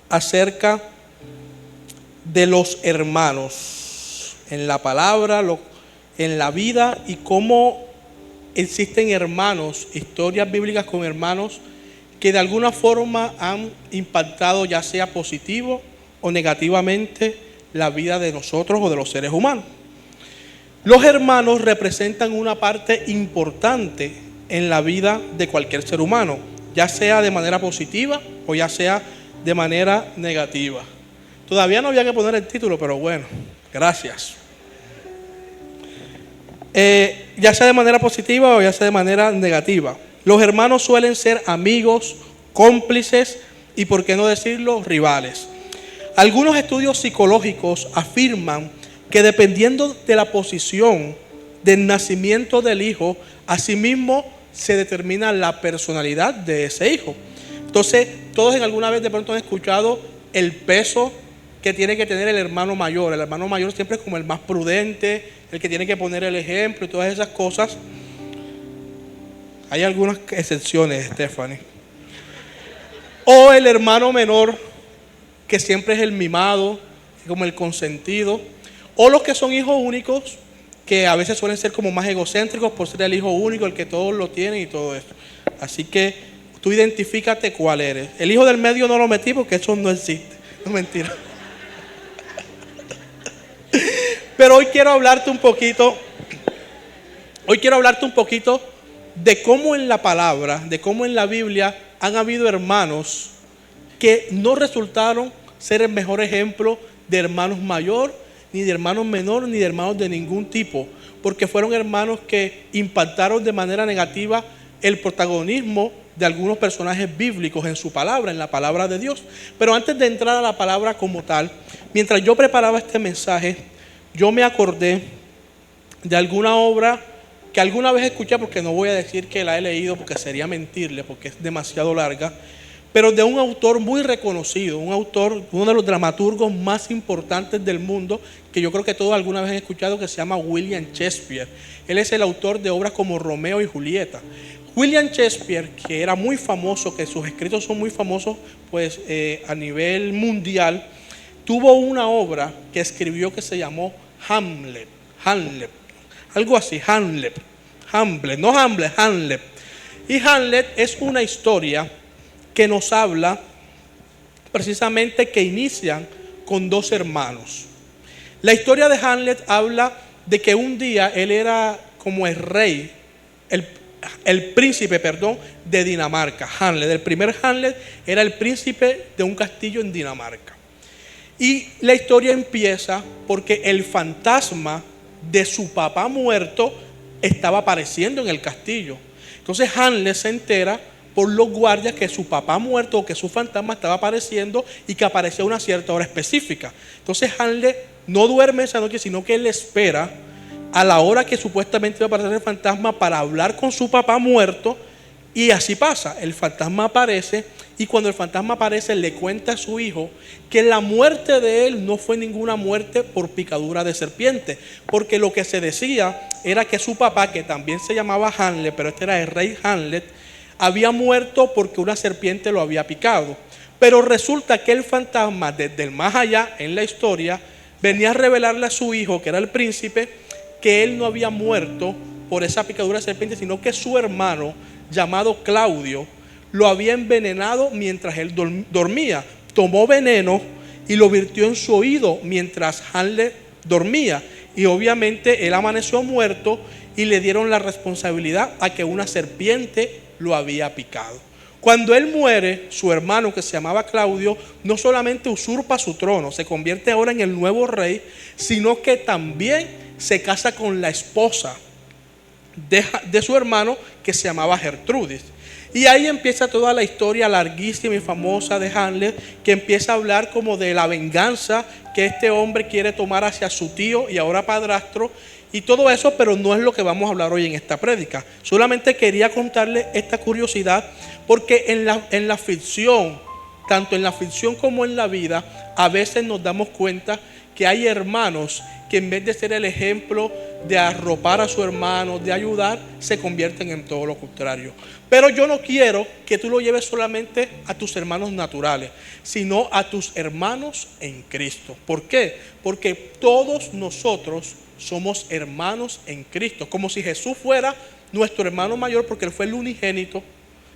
acerca de los hermanos en la palabra, en la vida, y cómo existen hermanos, historias bíblicas con hermanos que de alguna forma han impactado, ya sea positivo o negativamente, la vida de nosotros o de los seres humanos. Los hermanos representan una parte importante en la vida de cualquier ser humano, ya sea de manera positiva o ya sea de manera negativa. Todavía no había que poner el título, pero bueno, gracias. Ya sea de manera positiva o ya sea de manera negativa. Los hermanos suelen ser amigos, cómplices y, por qué no decirlo, rivales. Algunos estudios psicológicos afirman que dependiendo de la posición del nacimiento del hijo, asimismo se determina la personalidad de ese hijo. Entonces, todos en alguna vez de pronto han escuchado el peso que tiene que tener el hermano mayor. El hermano mayor siempre es como el más prudente, el que tiene que poner el ejemplo y todas esas cosas. Hay algunas excepciones, Stephanie. O el hermano menor, que siempre es el mimado, como el consentido. O los que son hijos únicos, que a veces suelen ser como más egocéntricos por ser el hijo único, el que todos lo tienen y todo eso. Así que tú identifícate cuál eres. El hijo del medio no lo metí porque eso no existe. No, mentira. Pero hoy quiero hablarte un poquito de cómo en la palabra, de cómo en la Biblia han habido hermanos que no resultaron ser el mejor ejemplo de hermanos mayor, ni de hermanos menor, ni de hermanos de ningún tipo, porque fueron hermanos que impactaron de manera negativa el protagonismo de algunos personajes bíblicos en su palabra, en la palabra de Dios. Pero antes de entrar a la palabra como tal, mientras yo preparaba este mensaje, yo me acordé de alguna obra que alguna vez escuché, porque no voy a decir que la he leído porque sería mentirle, porque es demasiado larga, pero de un autor muy reconocido, un autor, uno de los dramaturgos más importantes del mundo, que yo creo que todos alguna vez han escuchado, que se llama William Shakespeare. Él es el autor de obras como Romeo y Julieta. William Shakespeare, que era muy famoso, que sus escritos son muy famosos pues a nivel mundial, tuvo una obra que escribió que se llamó Hamlet, algo así, Hamlet. Y Hamlet es una historia que nos habla precisamente, que inician con dos hermanos. La historia de Hamlet habla de que un día él era como el rey, el príncipe de Dinamarca. Hamlet, el primer Hamlet, era el príncipe de un castillo en Dinamarca. Y la historia empieza porque el fantasma de su papá muerto estaba apareciendo en el castillo. Entonces Hamlet se entera por los guardias que su papá muerto, o que su fantasma estaba apareciendo, y que aparecía a una cierta hora específica. Entonces Hamlet no duerme esa noche, sino que él espera a la hora que supuestamente va a aparecer el fantasma para hablar con su papá muerto. Y así pasa, el fantasma aparece, y cuando el fantasma aparece le cuenta a su hijo que la muerte de él no fue ninguna muerte por picadura de serpiente, porque lo que se decía era que su papá, que también se llamaba Hamlet, pero este era el rey Hamlet, había muerto porque una serpiente lo había picado. Pero resulta que el fantasma, desde el más allá en la historia, venía a revelarle a su hijo, que era el príncipe, que él no había muerto por esa picadura de serpiente, sino que su hermano, llamado Claudio, lo había envenenado mientras él dormía. Tomó veneno y lo virtió en su oído mientras Hamlet dormía. Y obviamente él amaneció muerto, y le dieron la responsabilidad a que una serpiente lo había picado. Cuando él muere, su hermano, que se llamaba Claudio, no solamente usurpa su trono, se convierte ahora en el nuevo rey, sino que también se casa con la esposa de su hermano, que se llamaba Gertrudis. Y ahí empieza toda la historia larguísima y famosa de Hamlet, que empieza a hablar como de la venganza que este hombre quiere tomar hacia su tío y ahora padrastro, y todo eso, pero no es lo que vamos a hablar hoy en esta prédica. Solamente quería contarle esta curiosidad, porque en la ficción, tanto en la ficción como en la vida, a veces nos damos cuenta que hay hermanos que en vez de ser el ejemplo de arropar a su hermano, de ayudar, se convierten en todo lo contrario. Pero yo no quiero que tú lo lleves solamente a tus hermanos naturales, sino a tus hermanos en Cristo. ¿Por qué? Porque todos nosotros somos hermanos en Cristo, como si Jesús fuera nuestro hermano mayor, porque Él fue el unigénito.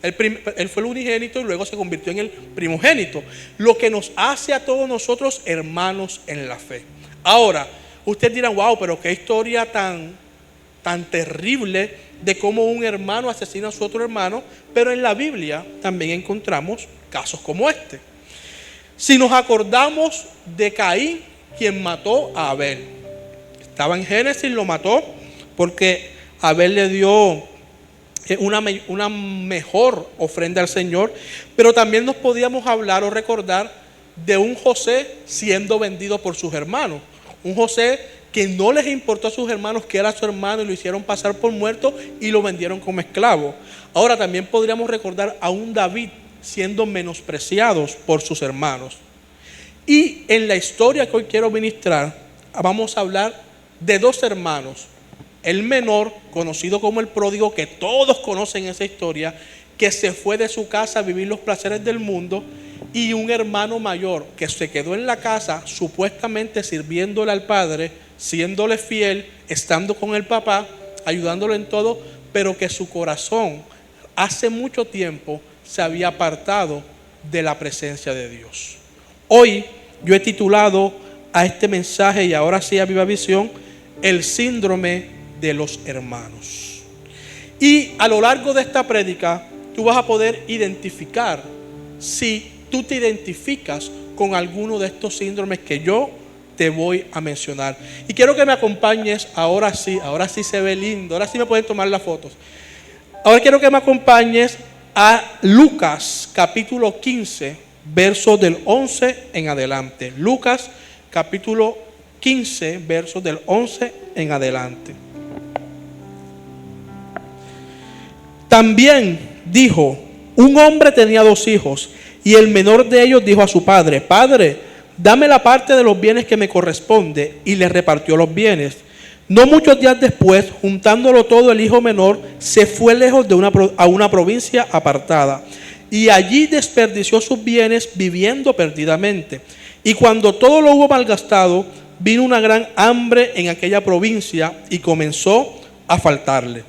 Él fue el unigénito y luego se convirtió en el primogénito, lo que nos hace a todos nosotros hermanos en la fe. Ahora, ustedes dirán, wow, pero qué historia tan terrible de cómo un hermano asesina a su otro hermano, pero en la Biblia también encontramos casos como este. Si nos acordamos de Caín, quien mató a Abel, estaba en Génesis, lo mató porque Abel le dio una mejor ofrenda al Señor, pero también nos podíamos hablar o recordar de un José siendo vendido por sus hermanos. Un José que no les importó a sus hermanos que era su hermano y lo hicieron pasar por muerto y lo vendieron como esclavo. Ahora también podríamos recordar a un David siendo menospreciados por sus hermanos. Y en la historia que hoy quiero ministrar, vamos a hablar de dos hermanos. El menor, conocido como el pródigo, que todos conocen esa historia, que se fue de su casa a vivir los placeres del mundo, y un hermano mayor que se quedó en la casa supuestamente sirviéndole al padre, siéndole fiel, estando con el papá, ayudándolo en todo, pero que su corazón hace mucho tiempo se había apartado de la presencia de Dios. Hoy yo he titulado a este mensaje, y ahora sí a Viva Visión, el síndrome de los hermanos. Y a lo largo de esta prédica tú vas a poder identificar si tú te identificas con alguno de estos síndromes que yo te voy a mencionar. Y quiero que me acompañes, ahora sí se ve lindo, ahora sí me pueden tomar las fotos. Ahora quiero que me acompañes a Lucas capítulo 15, versos del 11 en adelante. Lucas capítulo 15, versos del 11 en adelante. También dijo, un hombre tenía 2 hijos, y el menor de ellos dijo a su padre, Padre, dame la parte de los bienes que me corresponde, y le repartió los bienes. No muchos días después, juntándolo todo, el hijo menor se fue lejos a una provincia apartada, y allí desperdició sus bienes viviendo perdidamente. Y cuando todo lo hubo malgastado, vino una gran hambre en aquella provincia y comenzó a faltarle.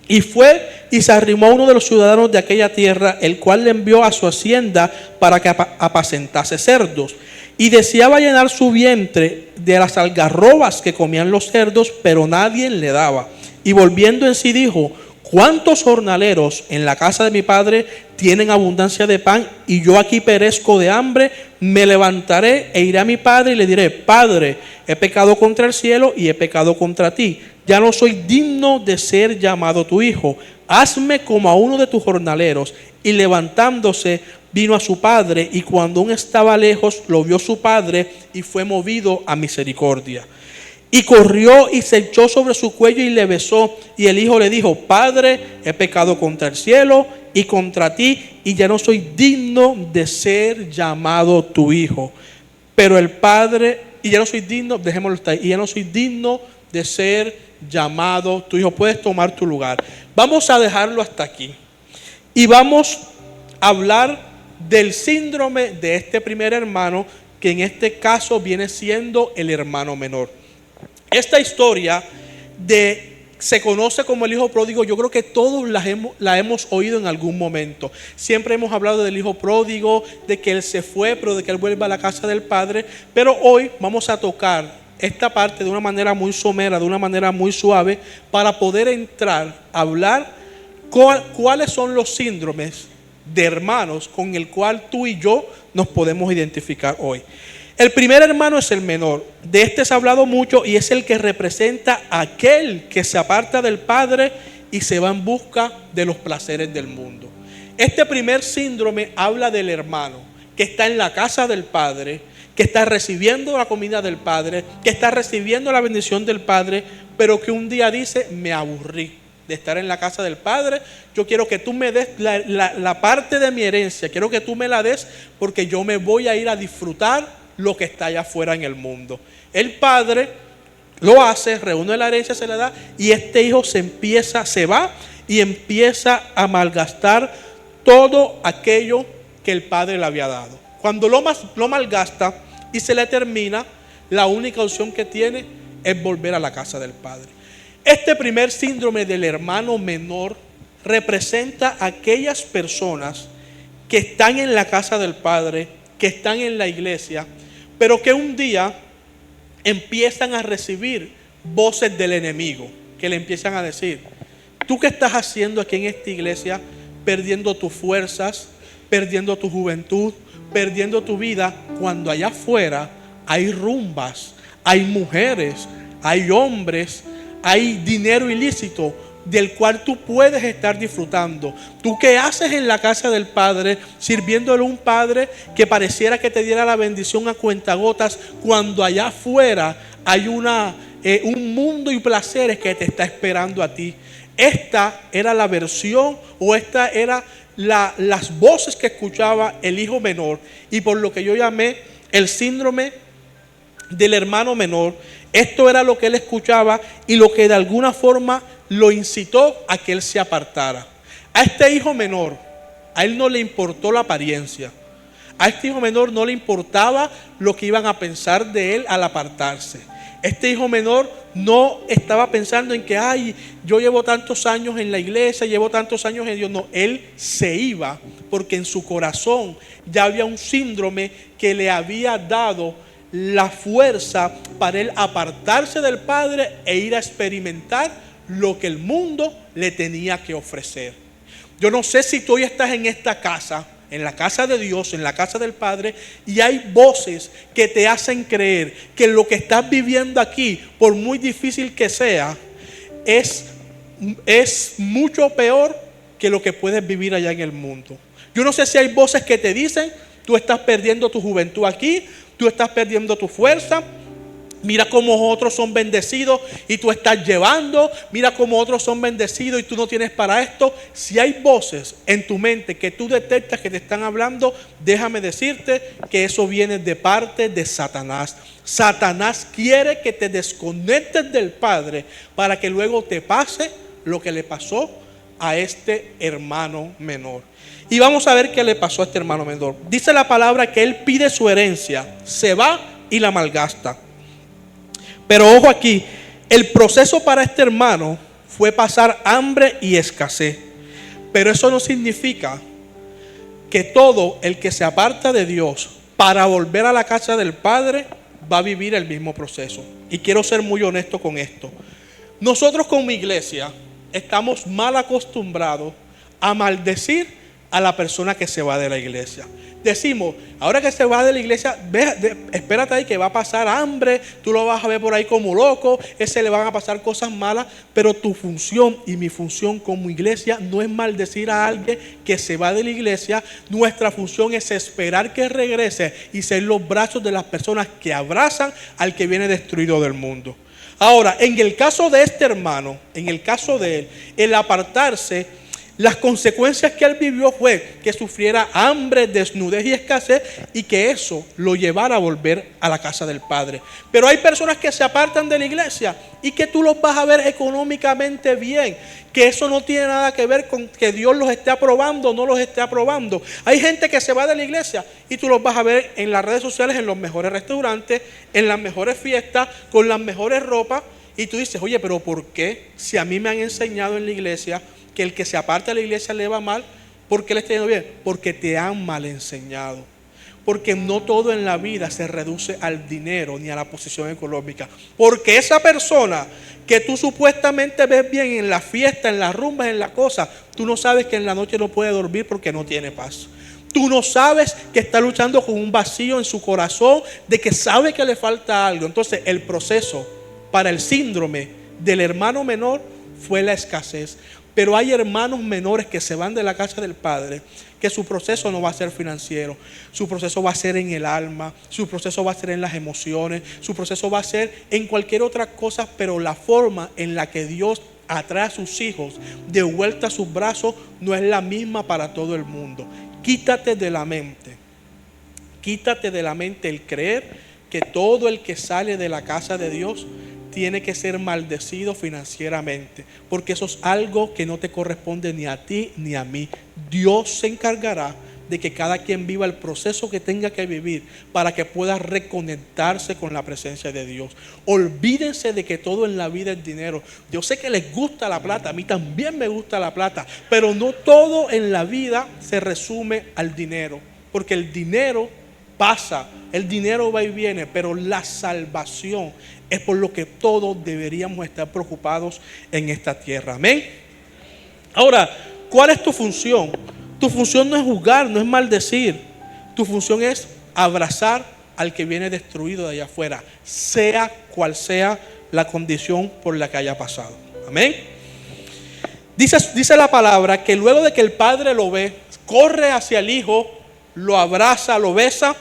Y fue y se arrimó a uno de los ciudadanos de aquella tierra, el cual le envió a su hacienda para que apacentase cerdos. Y deseaba llenar su vientre de las algarrobas que comían los cerdos, pero nadie le daba. Y volviendo en sí dijo, ¿cuántos jornaleros en la casa de mi padre tienen abundancia de pan y yo aquí perezco de hambre? Me levantaré e iré a mi padre y le diré, Padre, he pecado contra el cielo y he pecado contra ti. Ya no soy digno de ser llamado tu hijo. Hazme como a uno de tus jornaleros. Y levantándose vino a su padre, y cuando aún estaba lejos lo vio su padre y fue movido a misericordia. Y corrió y se echó sobre su cuello y le besó. Y el hijo le dijo, Padre, he pecado contra el cielo y contra ti, y ya no soy digno de ser llamado tu hijo. Pero el padre, y ya no soy digno, dejémoslo estar ahí, y ya no soy digno de ser llamado tu hijo. Puedes tomar tu lugar. Vamos a dejarlo hasta aquí. Y vamos a hablar del síndrome de este primer hermano, que en este caso viene siendo el hermano menor. Esta historia se conoce como el hijo pródigo. Yo creo que todos la hemos oído en algún momento. Siempre hemos hablado del hijo pródigo, de que él se fue, pero de que él vuelve a la casa del padre. Pero hoy vamos a tocar esta parte de una manera muy somera, de una manera muy suave, para poder entrar a hablar cuáles son los síndromes de hermanos con el cual tú y yo nos podemos identificar hoy. El primer hermano es el menor. De este se ha hablado mucho y es el que representa a aquel que se aparta del padre y se va en busca de los placeres del mundo. Este primer síndrome habla del hermano que está en la casa del padre, que está recibiendo la comida del padre, que está recibiendo la bendición del padre, pero que un día dice, me aburrí de estar en la casa del padre, yo quiero que tú me des la parte de mi herencia, quiero que tú me la des porque yo me voy a ir a disfrutar lo que está allá afuera en el mundo. El padre lo hace, reúne la herencia, se le da, y este hijo se va y empieza a malgastar todo aquello que el padre le había dado. Cuando lo malgasta y se le termina, la única opción que tiene es volver a la casa del padre. Este primer síndrome del hermano menor representa a aquellas personas que están en la casa del padre, que están en la iglesia, pero que un día empiezan a recibir voces del enemigo, que le empiezan a decir: ¿tú qué estás haciendo aquí en esta iglesia? Perdiendo tus fuerzas, perdiendo tu juventud, perdiendo tu vida, cuando allá afuera hay rumbas, hay mujeres, hay hombres, hay dinero ilícito del cual tú puedes estar disfrutando. ¿Tú qué haces en la casa del Padre sirviéndole a un Padre que pareciera que te diera la bendición a cuentagotas, cuando allá afuera hay un mundo y placeres que te está esperando a ti? Esta era la versión, o esta era las voces que escuchaba el hijo menor, y por lo que yo llamé el síndrome del hermano menor. Esto era lo que él escuchaba y lo que de alguna forma lo incitó a que él se apartara. A este hijo menor, a él no le importó la apariencia. A este hijo menor no le importaba lo que iban a pensar de él al apartarse. Este hijo menor no estaba pensando en que, ay, yo llevo tantos años en la iglesia, llevo tantos años en Dios. No, él se iba porque en su corazón ya había un síndrome que le había dado la fuerza para él apartarse del Padre e ir a experimentar lo que el mundo le tenía que ofrecer. Yo no sé si tú hoy estás en esta casa, en la casa de Dios, en la casa del Padre, y hay voces que te hacen creer que lo que estás viviendo aquí, por muy difícil que sea, es mucho peor que lo que puedes vivir allá en el mundo. Yo no sé si hay voces que te dicen: tú estás perdiendo tu juventud aquí, tú estás perdiendo tu fuerza, mira cómo otros son bendecidos y tú estás llevando, mira cómo otros son bendecidos y tú no tienes para esto. Si hay voces en tu mente que tú detectas que te están hablando, déjame decirte que eso viene de parte de Satanás. Satanás quiere que te desconectes del Padre para que luego te pase lo que le pasó a este hermano menor. Y vamos a ver qué le pasó a este hermano menor. Dice la palabra que él pide su herencia, se va y la malgasta. Pero ojo aquí, el proceso para este hermano fue pasar hambre y escasez. Pero eso no significa que todo el que se aparta de Dios para volver a la casa del Padre va a vivir el mismo proceso. Y quiero ser muy honesto con esto. Nosotros como iglesia estamos mal acostumbrados a maldecir a la persona que se va de la iglesia. Decimos: ahora que se va de la iglesia, espérate ahí que va a pasar hambre, tú lo vas a ver por ahí como loco, ese le van a pasar cosas malas. Pero tu función y mi función como iglesia no es maldecir a alguien que se va de la iglesia. Nuestra función es esperar que regrese y ser los brazos de las personas que abrazan al que viene destruido del mundo. Ahora, en el caso de este hermano, en el caso de él, el apartarse, las consecuencias que él vivió fue que sufriera hambre, desnudez y escasez, y que eso lo llevara a volver a la casa del Padre. Pero hay personas que se apartan de la iglesia y que tú los vas a ver económicamente bien, que eso no tiene nada que ver con que Dios los esté aprobando o no los esté aprobando. Hay gente que se va de la iglesia y tú los vas a ver en las redes sociales, en los mejores restaurantes, en las mejores fiestas, con las mejores ropas, y tú dices: oye, pero ¿por qué? Si a mí me han enseñado en la iglesia que el que se aparta de la iglesia le va mal, ¿por qué le está yendo bien? Porque te han mal enseñado. Porque no todo en la vida se reduce al dinero ni a la posición económica. Porque esa persona que tú supuestamente ves bien en la fiesta, en las rumbas, en la cosa, tú no sabes que en la noche no puede dormir porque no tiene paz. Tú no sabes que está luchando con un vacío en su corazón, de que sabe que le falta algo. Entonces el proceso para el síndrome del hermano menor fue la escasez. Pero hay hermanos menores que se van de la casa del Padre, que su proceso no va a ser financiero, su proceso va a ser en el alma, su proceso va a ser en las emociones, su proceso va a ser en cualquier otra cosa, pero la forma en la que Dios atrae a sus hijos de vuelta a sus brazos no es la misma para todo el mundo. Quítate de la mente Quítate de la mente el creer que todo el que sale de la casa de Dios tiene que ser maldecido financieramente, porque eso es algo que no te corresponde ni a ti ni a mí. Dios se encargará de que cada quien viva el proceso que tenga que vivir para que pueda reconectarse con la presencia de Dios. Olvídense de que todo en la vida es dinero. Yo sé que les gusta la plata, a mí también me gusta la plata, pero no todo en la vida se resume al dinero, porque el dinero pasa, el dinero va y viene, pero la salvación es por lo que todos deberíamos estar preocupados en esta tierra. Amén. Ahora, ¿cuál es tu función? Tu función no es juzgar, no es maldecir. Tu función es abrazar al que viene destruido de allá afuera, sea cual sea la condición por la que haya pasado. Amén. Dice la palabra que luego de que el padre lo ve, corre hacia el hijo, lo abraza, lo besa,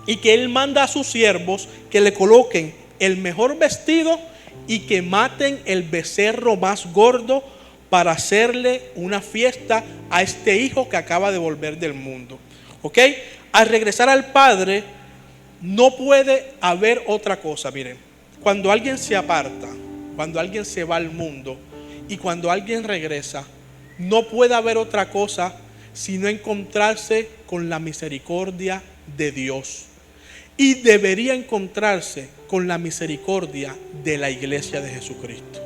y que él manda a sus siervos que le coloquen el mejor vestido y que maten el becerro más gordo para hacerle una fiesta a este hijo que acaba de volver del mundo. ¿Ok? Al regresar al padre no puede haber otra cosa. Miren, cuando alguien se aparta, cuando alguien se va al mundo y cuando alguien regresa, no puede haber otra cosa sino encontrarse con la misericordia de Dios. Y debería encontrarse con la misericordia de la iglesia de Jesucristo.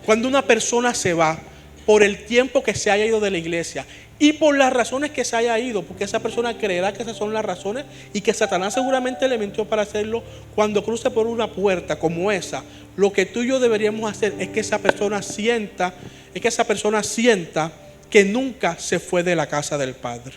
Cuando una persona se va por el tiempo que se haya ido de la iglesia y por las razones que se haya ido, porque esa persona creerá que esas son las razones y que Satanás seguramente le mintió para hacerlo, cuando cruce por una puerta como esa, lo que tú y yo deberíamos hacer es que esa persona sienta que nunca se fue de la casa del Padre.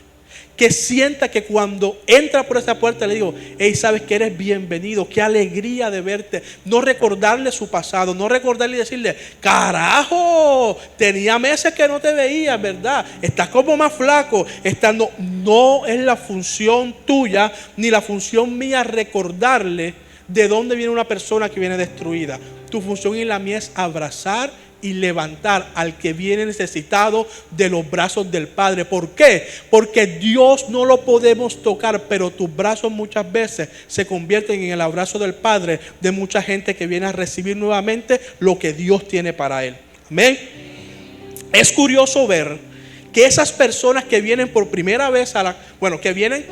Que sienta que cuando entra por esa puerta le digo, hey, sabes que eres bienvenido, qué alegría de verte. No recordarle su pasado, no recordarle y decirle, carajo, tenía meses que no te veía, ¿verdad? Estás como más flaco. No es la función tuya ni la función mía recordarle de dónde viene una persona que viene destruida. Tu función y la mía es abrazar y levantar al que viene necesitado de los brazos del Padre. ¿Por qué? Porque Dios no lo podemos tocar, pero tus brazos muchas veces se convierten en el abrazo del Padre de mucha gente que viene a recibir nuevamente lo que Dios tiene para él. Amén. Es curioso ver que esas personas que vienen por primera vez que vienen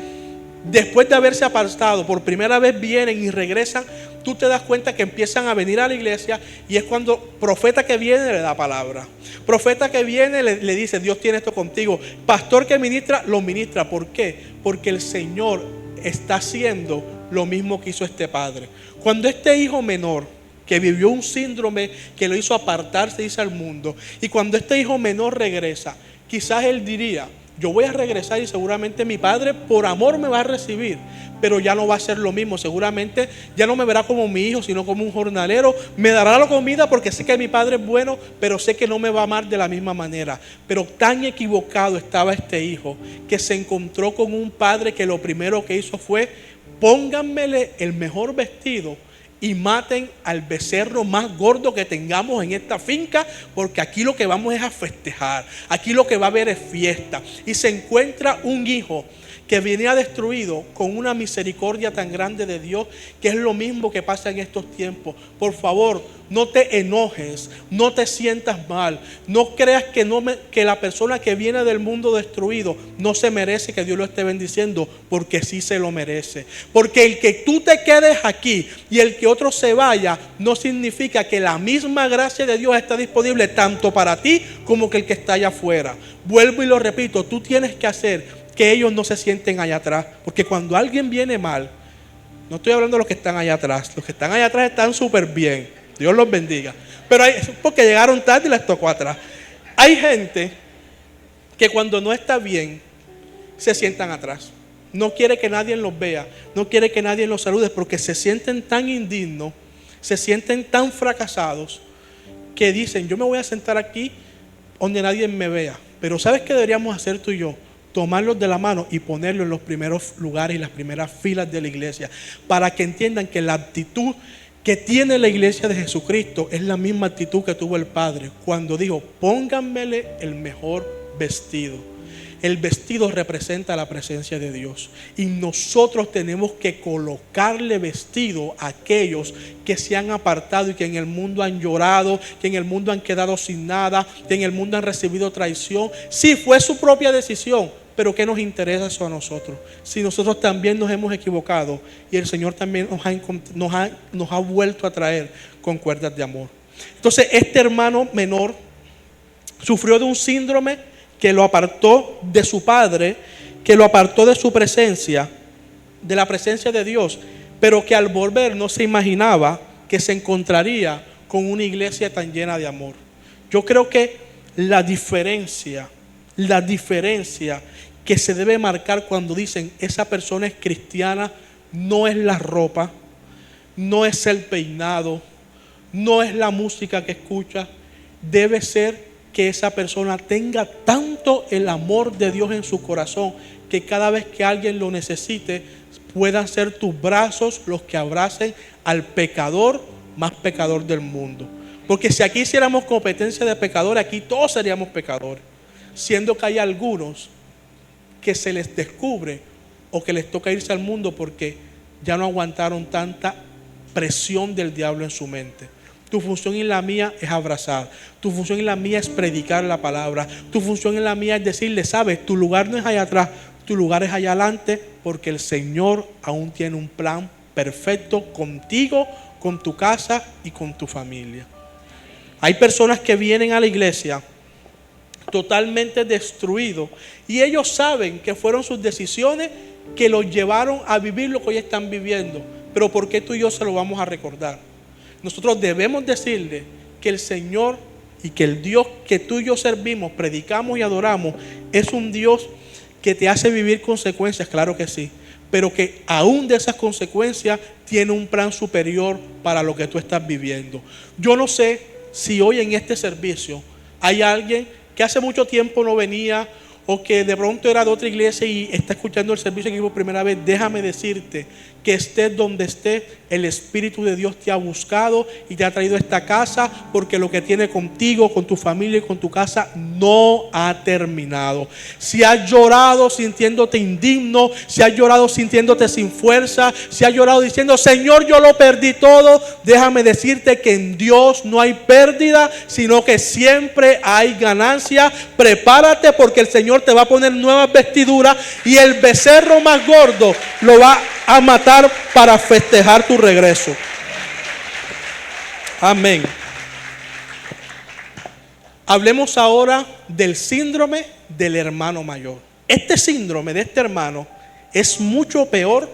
después de haberse apartado, por primera vez vienen y regresan, tú te das cuenta que empiezan a venir a la iglesia y es cuando profeta que viene le da palabra. Profeta que viene le dice, Dios tiene esto contigo. Pastor que ministra, lo ministra. ¿Por qué? Porque el Señor está haciendo lo mismo que hizo este padre. Cuando este hijo menor que vivió un síndrome que lo hizo apartarse, dice, al mundo, y cuando este hijo menor regresa, quizás él diría, yo voy a regresar y seguramente mi padre por amor me va a recibir, pero ya no va a ser lo mismo. Seguramente ya no me verá como mi hijo, sino como un jornalero. Me dará la comida porque sé que mi padre es bueno, pero sé que no me va a amar de la misma manera. Pero tan equivocado estaba este hijo que se encontró con un padre que lo primero que hizo fue, pónganmele el mejor vestido y maten al becerro más gordo que tengamos en esta finca, porque aquí lo que vamos es a festejar, aquí lo que va a haber es fiesta. Y se encuentra un hijo que venía destruido con una misericordia tan grande de Dios, que es lo mismo que pasa en estos tiempos. Por favor, no te enojes, no te sientas mal, no creas que la persona que viene del mundo destruido no se merece que Dios lo esté bendiciendo, porque sí se lo merece. Porque el que tú te quedes aquí y el que otro se vaya no significa que la misma gracia de Dios está disponible tanto para ti como que el que está allá afuera. Vuelvo y lo repito, tú tienes que hacer que ellos no se sienten allá atrás, porque cuando alguien viene mal, no estoy hablando de los que están allá atrás, los que están allá atrás están súper bien, Dios los bendiga, pero es porque llegaron tarde y les tocó atrás. Hay gente que cuando no está bien se sientan atrás, no quiere que nadie los vea, no quiere que nadie los salude, porque se sienten tan indignos, se sienten tan fracasados, que dicen, yo me voy a sentar aquí donde nadie me vea. Pero ¿sabes qué deberíamos hacer tú y yo? Tomarlos de la mano y ponerlos en los primeros lugares y las primeras filas de la iglesia, para que entiendan que la actitud que tiene la iglesia de Jesucristo es la misma actitud que tuvo el Padre cuando dijo, pónganmele el mejor vestido. El vestido representa la presencia de Dios. Y nosotros tenemos que colocarle vestido a aquellos que se han apartado y que en el mundo han llorado, que en el mundo han quedado sin nada, que en el mundo han recibido traición. Sí, fue su propia decisión, pero ¿qué nos interesa eso a nosotros? Si nosotros también nos hemos equivocado y el Señor también nos ha vuelto a traer con cuerdas de amor. Entonces, este hermano menor sufrió de un síndrome que lo apartó de su padre, que lo apartó de su presencia, de la presencia de Dios, pero que al volver no se imaginaba que se encontraría con una iglesia tan llena de amor. Yo creo que la diferencia que se debe marcar cuando dicen esa persona es cristiana no es la ropa, no es el peinado, no es la música que escucha, debe ser que esa persona tenga tanto el amor de Dios en su corazón que cada vez que alguien lo necesite puedan ser tus brazos los que abracen al pecador más pecador del mundo. Porque si aquí hiciéramos competencia de pecadores, aquí todos seríamos pecadores, siendo que hay algunos que se les descubre o que les toca irse al mundo porque ya no aguantaron tanta presión del diablo en su mente. Tu función y la mía es abrazar. Tu función y la mía es predicar la palabra. Tu función y la mía es decirle, sabes, tu lugar no es allá atrás, tu lugar es allá adelante, porque el Señor aún tiene un plan perfecto contigo, con tu casa y con tu familia. Hay personas que vienen a la iglesia totalmente destruidos y ellos saben que fueron sus decisiones que los llevaron a vivir lo que hoy están viviendo. Pero ¿por qué tú y yo se lo vamos a recordar? Nosotros debemos decirle que el Señor y que el Dios que tú y yo servimos, predicamos y adoramos, es un Dios que te hace vivir consecuencias, claro que sí, pero que aún de esas consecuencias tiene un plan superior para lo que tú estás viviendo. Yo no sé si hoy en este servicio hay alguien que hace mucho tiempo no venía o que de pronto era de otra iglesia y está escuchando el servicio aquí por primera vez. Déjame decirte que estés donde estés, el Espíritu de Dios te ha buscado y te ha traído a esta casa, porque lo que tiene contigo, con tu familia y con tu casa no ha terminado. Si has llorado sintiéndote indigno, si has llorado sintiéndote sin fuerza, si has llorado diciendo, Señor, yo lo perdí todo, déjame decirte que en Dios no hay pérdida, sino que siempre hay ganancia. Prepárate, porque el Señor te va a poner nuevas vestiduras y el becerro más gordo lo va a matar para festejar tu regreso. Amén. Hablemos ahora del síndrome del hermano mayor. Este síndrome de este hermano es mucho peor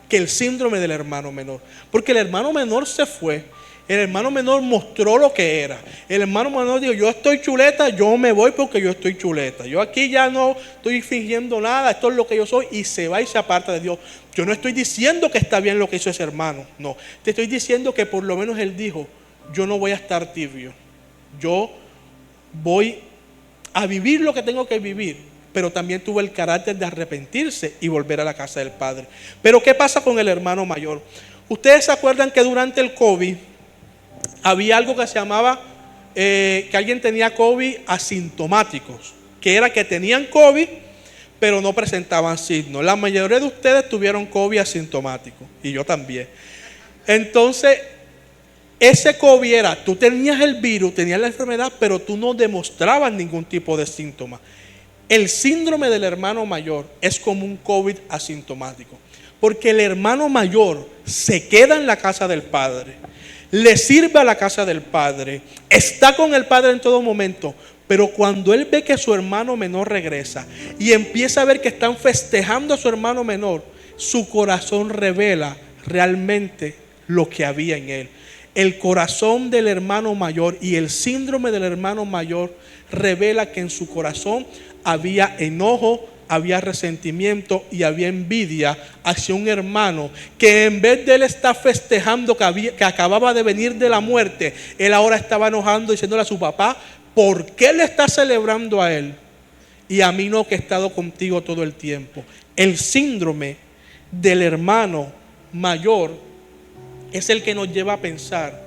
que el síndrome del hermano menor, porque el hermano menor se fue. El hermano menor mostró lo que era. El hermano menor dijo, yo estoy chuleta, yo me voy porque yo estoy chuleta. Yo aquí ya no estoy fingiendo nada, esto es lo que yo soy, y se va y se aparta de Dios. Yo no estoy diciendo que está bien lo que hizo ese hermano, no. Te estoy diciendo que por lo menos él dijo, yo no voy a estar tibio. Yo voy a vivir lo que tengo que vivir, pero también tuvo el carácter de arrepentirse y volver a la casa del Padre. Pero ¿qué pasa con el hermano mayor? Ustedes se acuerdan que durante el COVID había algo que se llamaba que alguien tenía COVID asintomáticos, que era que tenían COVID pero no presentaban signos. La mayoría de ustedes tuvieron COVID asintomático y yo también. Entonces ese COVID era, tú tenías el virus, tenías la enfermedad, pero tú no demostrabas ningún tipo de síntoma. El síndrome del hermano mayor es como un COVID asintomático, porque el hermano mayor se queda en la casa del Padre, le sirve a la casa del Padre, está con el Padre en todo momento, pero cuando él ve que su hermano menor regresa y empieza a ver que están festejando a su hermano menor, su corazón revela realmente lo que había en él. El corazón del hermano mayor y el síndrome del hermano mayor revela que en su corazón había enojo, había resentimiento y había envidia hacia un hermano que en vez de él estar festejando que acababa de venir de la muerte, él ahora estaba enojando, diciéndole a su papá, ¿por qué le está celebrando a él y a mí no, que he estado contigo todo el tiempo? El síndrome del hermano mayor es el que nos lleva a pensar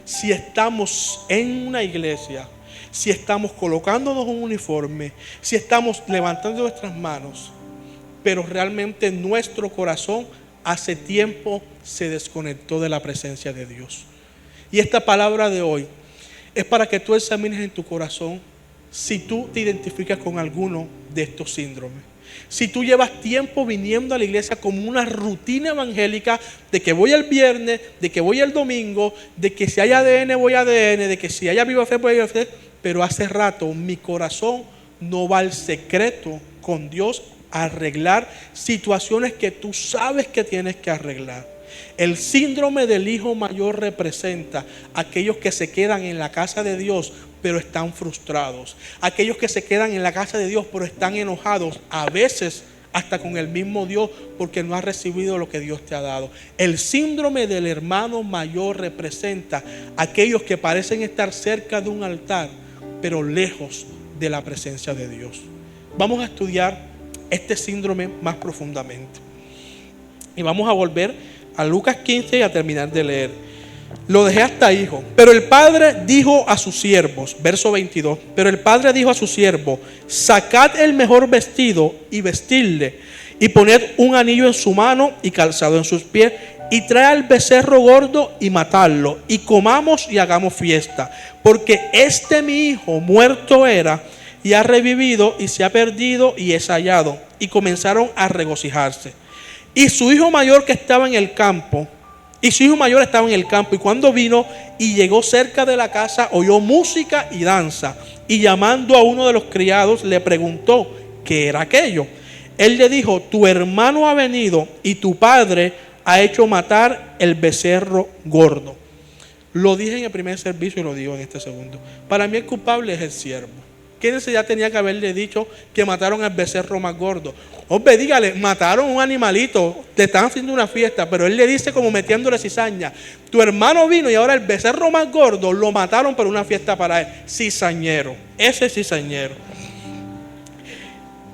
si estamos en una iglesia si estamos colocándonos un uniforme, si estamos levantando nuestras manos, pero realmente nuestro corazón hace tiempo se desconectó de la presencia de Dios. Y esta palabra de hoy es para que tú examines en tu corazón si tú te identificas con alguno de estos síndromes. Si tú llevas tiempo viniendo a la iglesia como una rutina evangélica de que voy el viernes, de que voy el domingo, de que si hay ADN voy a ADN, de que si hay Viva Fe voy a Viva Fe, pero hace rato mi corazón no va al secreto con Dios a arreglar situaciones que tú sabes que tienes que arreglar. El síndrome del hijo mayor representa a aquellos que se quedan en la casa de Dios pero están frustrados, aquellos que se quedan en la casa de Dios pero están enojados, a veces hasta con el mismo Dios porque no has recibido lo que Dios te ha dado. El síndrome del hermano mayor representa a aquellos que parecen estar cerca de un altar pero lejos de la presencia de Dios. Vamos a estudiar este síndrome más profundamente y vamos a volver a Lucas 15 y a terminar de leer. Lo dejé hasta hijo. Pero el padre dijo a sus siervos, verso 22, pero el padre dijo a sus siervos: sacad el mejor vestido y vestidle, y poned un anillo en su mano y calzado en sus pies, y trae al becerro gordo y matadlo, y comamos y hagamos fiesta, porque este mi hijo muerto era y ha revivido, y se ha perdido y es hallado. Y comenzaron a regocijarse. Y su hijo mayor estaba en el campo, y cuando vino y llegó cerca de la casa, oyó música y danza, y llamando a uno de los criados le preguntó qué era aquello. Él le dijo: tu hermano ha venido y tu padre ha hecho matar el becerro gordo. Lo dije en el primer servicio y lo digo en este segundo. Para mí el culpable es el siervo. ¿Qué necesidad tenía que haberle dicho que mataron al becerro más gordo? Hombre, dígale, mataron un animalito, te están haciendo una fiesta, pero él le dice como metiéndole cizaña: tu hermano vino y ahora el becerro más gordo lo mataron por una fiesta para él. Cizañero, ese cizañero.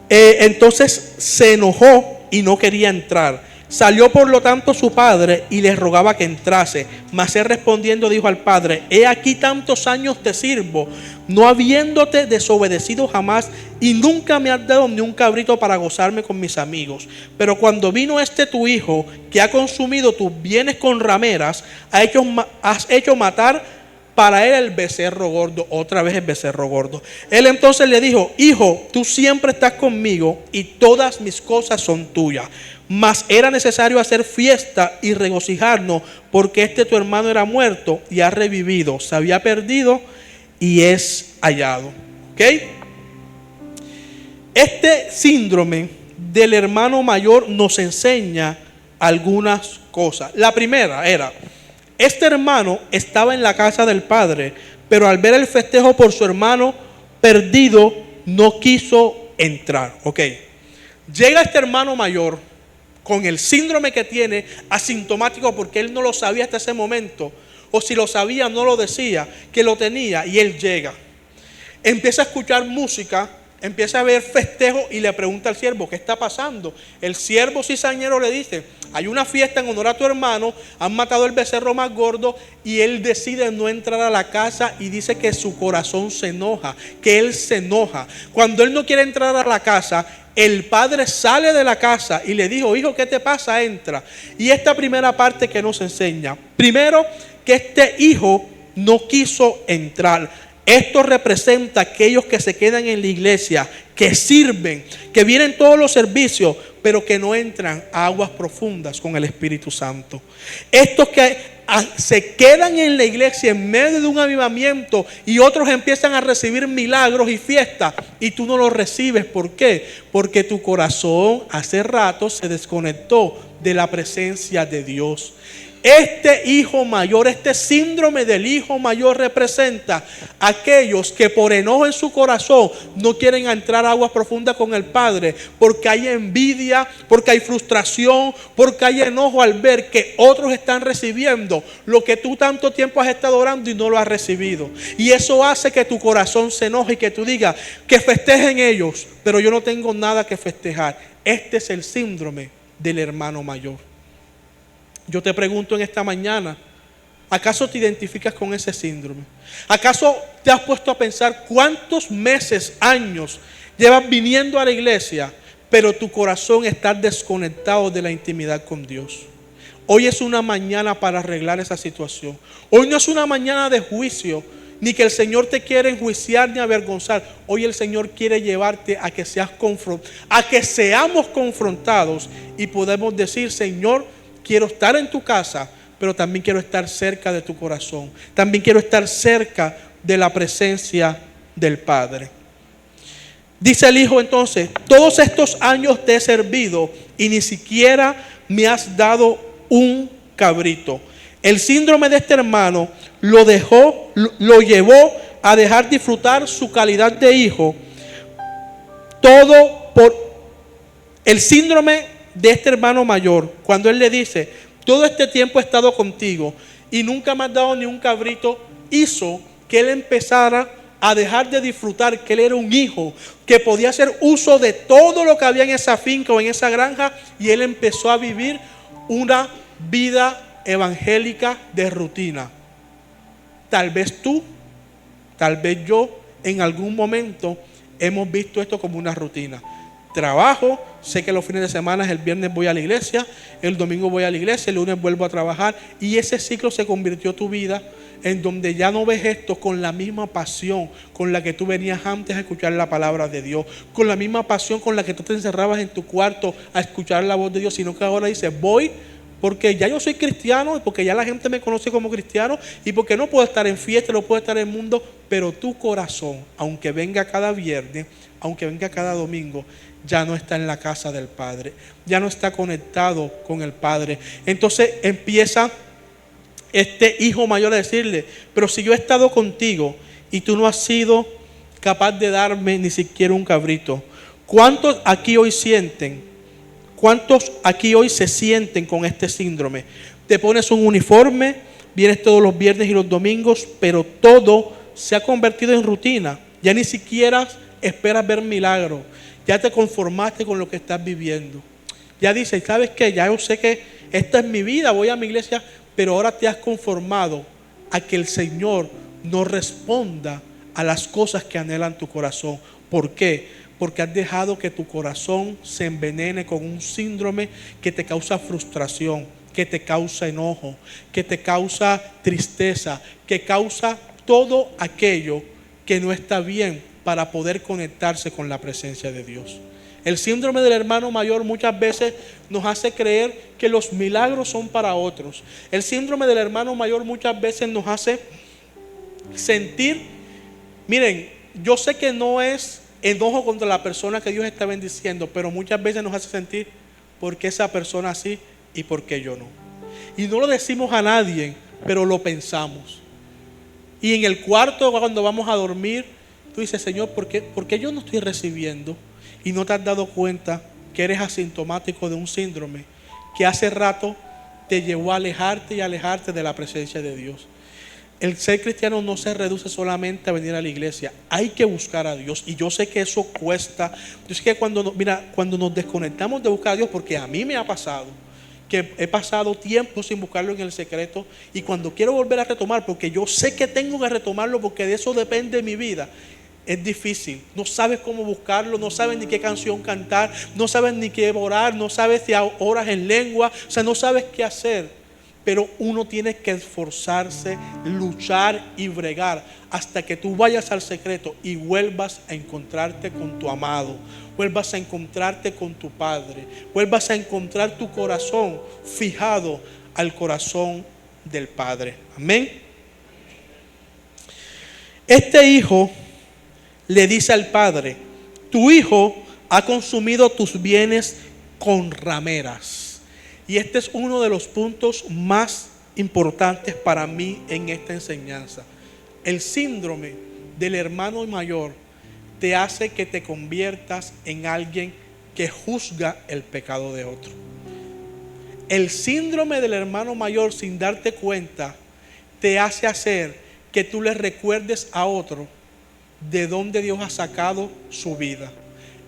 Entonces se enojó y no quería entrar. Salió por lo tanto su padre y le rogaba que entrase. Mas él respondiendo dijo al padre: he aquí tantos años te sirvo, no habiéndote desobedecido jamás, y nunca me has dado ni un cabrito para gozarme con mis amigos. Pero cuando vino este tu hijo, que ha consumido tus bienes con rameras, has hecho matar para él el becerro gordo. Otra vez el becerro gordo. Él entonces le dijo: hijo, tú siempre estás conmigo y todas mis cosas son tuyas. Mas era necesario hacer fiesta y regocijarnos, porque este tu hermano era muerto y ha revivido, se había perdido y es hallado. ¿Ok? Este síndrome del hermano mayor nos enseña algunas cosas. La primera era: este hermano estaba en la casa del padre, pero al ver el festejo por su hermano perdido, no quiso entrar. Ok. Llega este hermano mayor con el síndrome que tiene, asintomático, porque él no lo sabía hasta ese momento, o si lo sabía no lo decía, que lo tenía, y él llega. Empieza a escuchar música, empieza a ver festejo y le pregunta al siervo: ¿qué está pasando? El siervo cizañero le dice: hay una fiesta en honor a tu hermano, han matado el becerro más gordo, y él decide no entrar a la casa y dice que su corazón se enoja, que él se enoja. Cuando él no quiere entrar a la casa, el padre sale de la casa y le dijo: hijo, ¿qué te pasa? Entra. Y esta primera parte que nos enseña, primero, que este hijo no quiso entrar. Esto representa a aquellos que se quedan en la iglesia, que sirven, que vienen todos los servicios, pero que no entran a aguas profundas con el Espíritu Santo. Estos que se quedan en la iglesia en medio de un avivamiento y otros empiezan a recibir milagros y fiestas y tú no los recibes. ¿Por qué? Porque tu corazón hace rato se desconectó de la presencia de Dios. Este hijo mayor, este síndrome del hijo mayor representa a aquellos que por enojo en su corazón no quieren entrar a aguas profundas con el Padre, porque hay envidia, porque hay frustración, porque hay enojo al ver que otros están recibiendo lo que tú tanto tiempo has estado orando y no lo has recibido. Y eso hace que tu corazón se enoje y que tú digas: que festejen ellos, pero yo no tengo nada que festejar. Este es el síndrome del hermano mayor. Yo te pregunto en esta mañana, ¿Acaso te identificas con ese síndrome? ¿Acaso te has puesto a pensar cuántos meses, años llevas viniendo a la iglesia, pero tu corazón está desconectado de la intimidad con Dios? Hoy es una mañana para arreglar esa situación. Hoy no es una mañana de juicio, ni que el Señor te quiere enjuiciar ni avergonzar. Hoy el Señor quiere llevarte a que seamos confrontados y podemos decir: Señor, quiero estar en tu casa, pero también quiero estar cerca de tu corazón. También quiero estar cerca de la presencia del Padre. Dice el hijo entonces: todos estos años te he servido y ni siquiera me has dado un cabrito. El síndrome de este hermano lo llevó a dejar disfrutar su calidad de hijo. Todo por el síndrome de este hermano mayor, cuando él le dice: todo este tiempo he estado contigo y nunca me has dado ni un cabrito, hizo que él empezara a dejar de disfrutar que él era un hijo, que podía hacer uso de todo lo que había en esa finca o en esa granja, y él empezó a vivir una vida evangélica de rutina. Tal vez tú, tal vez yo, en algún momento hemos visto esto como una rutina. Trabajo, sé que los fines de semana, el viernes voy a la iglesia, el domingo voy a la iglesia, el lunes vuelvo a trabajar, y ese ciclo se convirtió tu vida en donde ya no ves esto con la misma pasión con la que tú venías antes a escuchar la palabra de Dios, con la misma pasión con la que tú te encerrabas en tu cuarto a escuchar la voz de Dios, sino que ahora dices: voy porque ya yo soy cristiano, porque ya la gente me conoce como cristiano, y porque no puedo estar en fiesta, no puedo estar en el mundo, pero tu corazón, aunque venga cada viernes, aunque venga cada domingo, ya no está en la casa del Padre, ya no está conectado con el Padre. Entonces empieza este hijo mayor a decirle: pero si yo he estado contigo y tú no has sido capaz de darme ni siquiera un cabrito, ¿cuántos aquí hoy se sienten con este síndrome? Te pones un uniforme, vienes todos los viernes y los domingos, pero todo se ha convertido en rutina. Ya ni siquiera esperas ver milagros. Ya te conformaste con lo que estás viviendo. Ya dices: ¿sabes qué? Ya yo sé que esta es mi vida, voy a mi iglesia, pero ahora te has conformado a que el Señor no responda a las cosas que anhelan tu corazón. ¿Por qué? Porque has dejado que tu corazón se envenene con un síndrome que te causa frustración, que te causa enojo, que te causa tristeza, que causa todo aquello que no está bien para poder conectarse con la presencia de Dios. El síndrome del hermano mayor muchas veces nos hace creer que los milagros son para otros. El síndrome del hermano mayor muchas veces nos hace sentir, miren, yo sé que no es enojo contra la persona que Dios está bendiciendo, pero muchas veces nos hace sentir: ¿por qué esa persona sí y por qué yo no? Y no lo decimos a nadie, pero lo pensamos. Y en el cuarto, cuando vamos a dormir, tú dices: Señor, ¿por qué yo no estoy recibiendo? Y no te has dado cuenta que eres asintomático de un síndrome que hace rato te llevó a alejarte y alejarte de la presencia de Dios. El ser cristiano no se reduce solamente a venir a la iglesia. Hay que buscar a Dios. Y yo sé que eso cuesta. Yo sé que cuando nos desconectamos de buscar a Dios, porque a mí me ha pasado, que he pasado tiempo sin buscarlo en el secreto, y cuando quiero volver a retomar, porque yo sé que tengo que retomarlo, porque de eso depende mi vida, es difícil. No sabes cómo buscarlo, no sabes ni qué canción cantar, no sabes ni qué orar, no sabes si oras en lengua, o sea, no sabes qué hacer. Pero uno tiene que esforzarse, luchar y bregar hasta que tú vayas al secreto y vuelvas a encontrarte con tu amado, vuelvas a encontrarte con tu Padre, vuelvas a encontrar tu corazón fijado al corazón del Padre. Amén. Este hijo le dice al padre: tu hijo ha consumido tus bienes con rameras. Y este es uno de los puntos más importantes para mí en esta enseñanza. El síndrome del hermano mayor te hace que te conviertas en alguien que juzga el pecado de otro. El síndrome del hermano mayor, sin darte cuenta, te hace hacer que tú le recuerdes a otro de dónde Dios ha sacado su vida.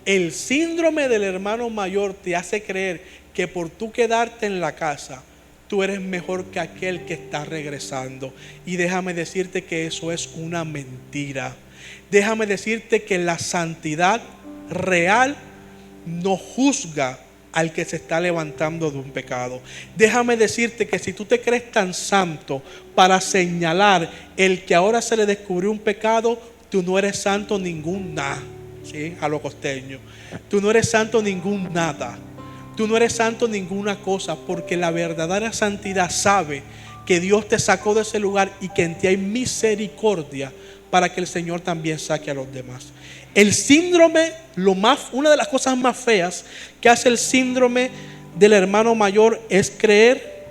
El síndrome del hermano mayor te hace creer que por tú quedarte en la casa, tú eres mejor que aquel que está regresando. Y déjame decirte que eso es una mentira. Déjame decirte que la santidad real no juzga al que se está levantando de un pecado. Déjame decirte que si tú te crees tan santo para señalar el que ahora se le descubrió un pecado, tú no eres santo ningún nada, ¿sí? A lo costeño. Tú no eres santo ningún nada. Tú no eres santo ninguna cosa, porque la verdadera santidad sabe que Dios te sacó de ese lugar y que en ti hay misericordia para que el Señor también saque a los demás. El síndrome, una de las cosas más feas que hace el síndrome del hermano mayor es creer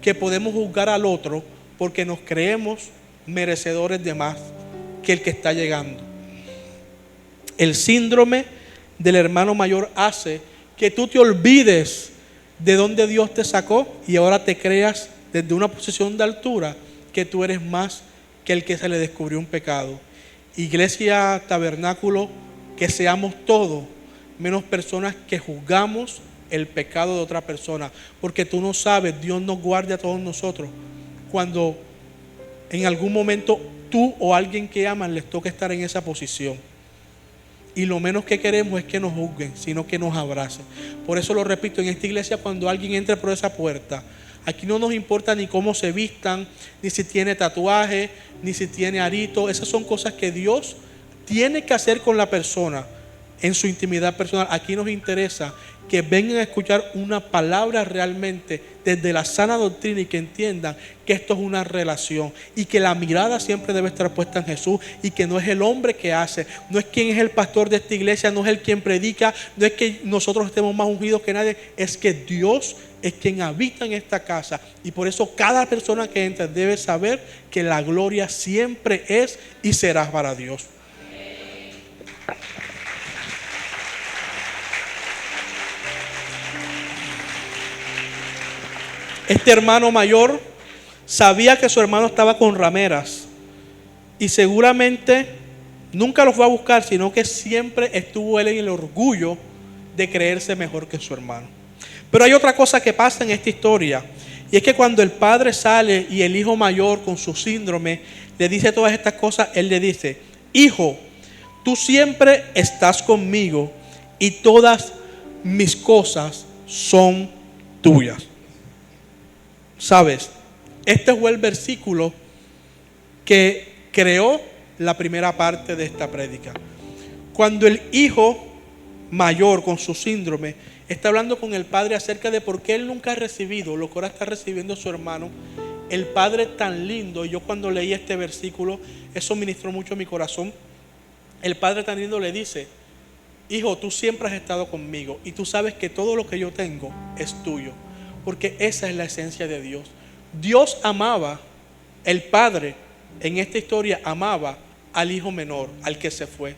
que podemos juzgar al otro porque nos creemos merecedores de más que el que está llegando. El síndrome del hermano mayor hace que tú te olvides de dónde Dios te sacó y ahora te creas desde una posición de altura que tú eres más que el que se le descubrió un pecado. Iglesia, tabernáculo, que seamos todos menos personas que juzgamos el pecado de otra persona, porque tú no sabes, Dios nos guarde a todos nosotros cuando en algún momento tú o alguien que aman les toca estar en esa posición. Y lo menos que queremos es que nos juzguen, sino que nos abracen. Por eso lo repito, en esta iglesia cuando alguien entre por esa puerta, aquí no nos importa ni cómo se vistan, ni si tiene tatuaje, ni si tiene arito. Esas son cosas que Dios tiene que hacer con la persona en su intimidad personal. Aquí nos interesa que vengan a escuchar una palabra realmente desde la sana doctrina y que entiendan que esto es una relación y que la mirada siempre debe estar puesta en Jesús y que no es el hombre que hace, no es quien es el pastor de esta iglesia, no es el quien predica, no es que nosotros estemos más ungidos que nadie, es que Dios es quien habita en esta casa. Y por eso cada persona que entra debe saber que la gloria siempre es y será para Dios. Este hermano mayor sabía que su hermano estaba con rameras y seguramente nunca lo fue a buscar, sino que siempre estuvo él en el orgullo de creerse mejor que su hermano. Pero hay otra cosa que pasa en esta historia, y es que cuando el padre sale y el hijo mayor con su síndrome le dice todas estas cosas, él le dice: hijo, tú siempre estás conmigo y todas mis cosas son tuyas. ¿Sabes? Este fue el versículo que creó la primera parte de esta prédica. Cuando el hijo mayor con su síndrome está hablando con el padre acerca de por qué él nunca ha recibido lo que ahora está recibiendo su hermano, el padre tan lindo, y yo cuando leí este versículo, eso ministró mucho mi corazón. El padre tan lindo le dice: hijo, tú siempre has estado conmigo y tú sabes que todo lo que yo tengo es tuyo. Porque esa es la esencia de Dios. Dios amaba, el padre en esta historia amaba al hijo menor, al que se fue.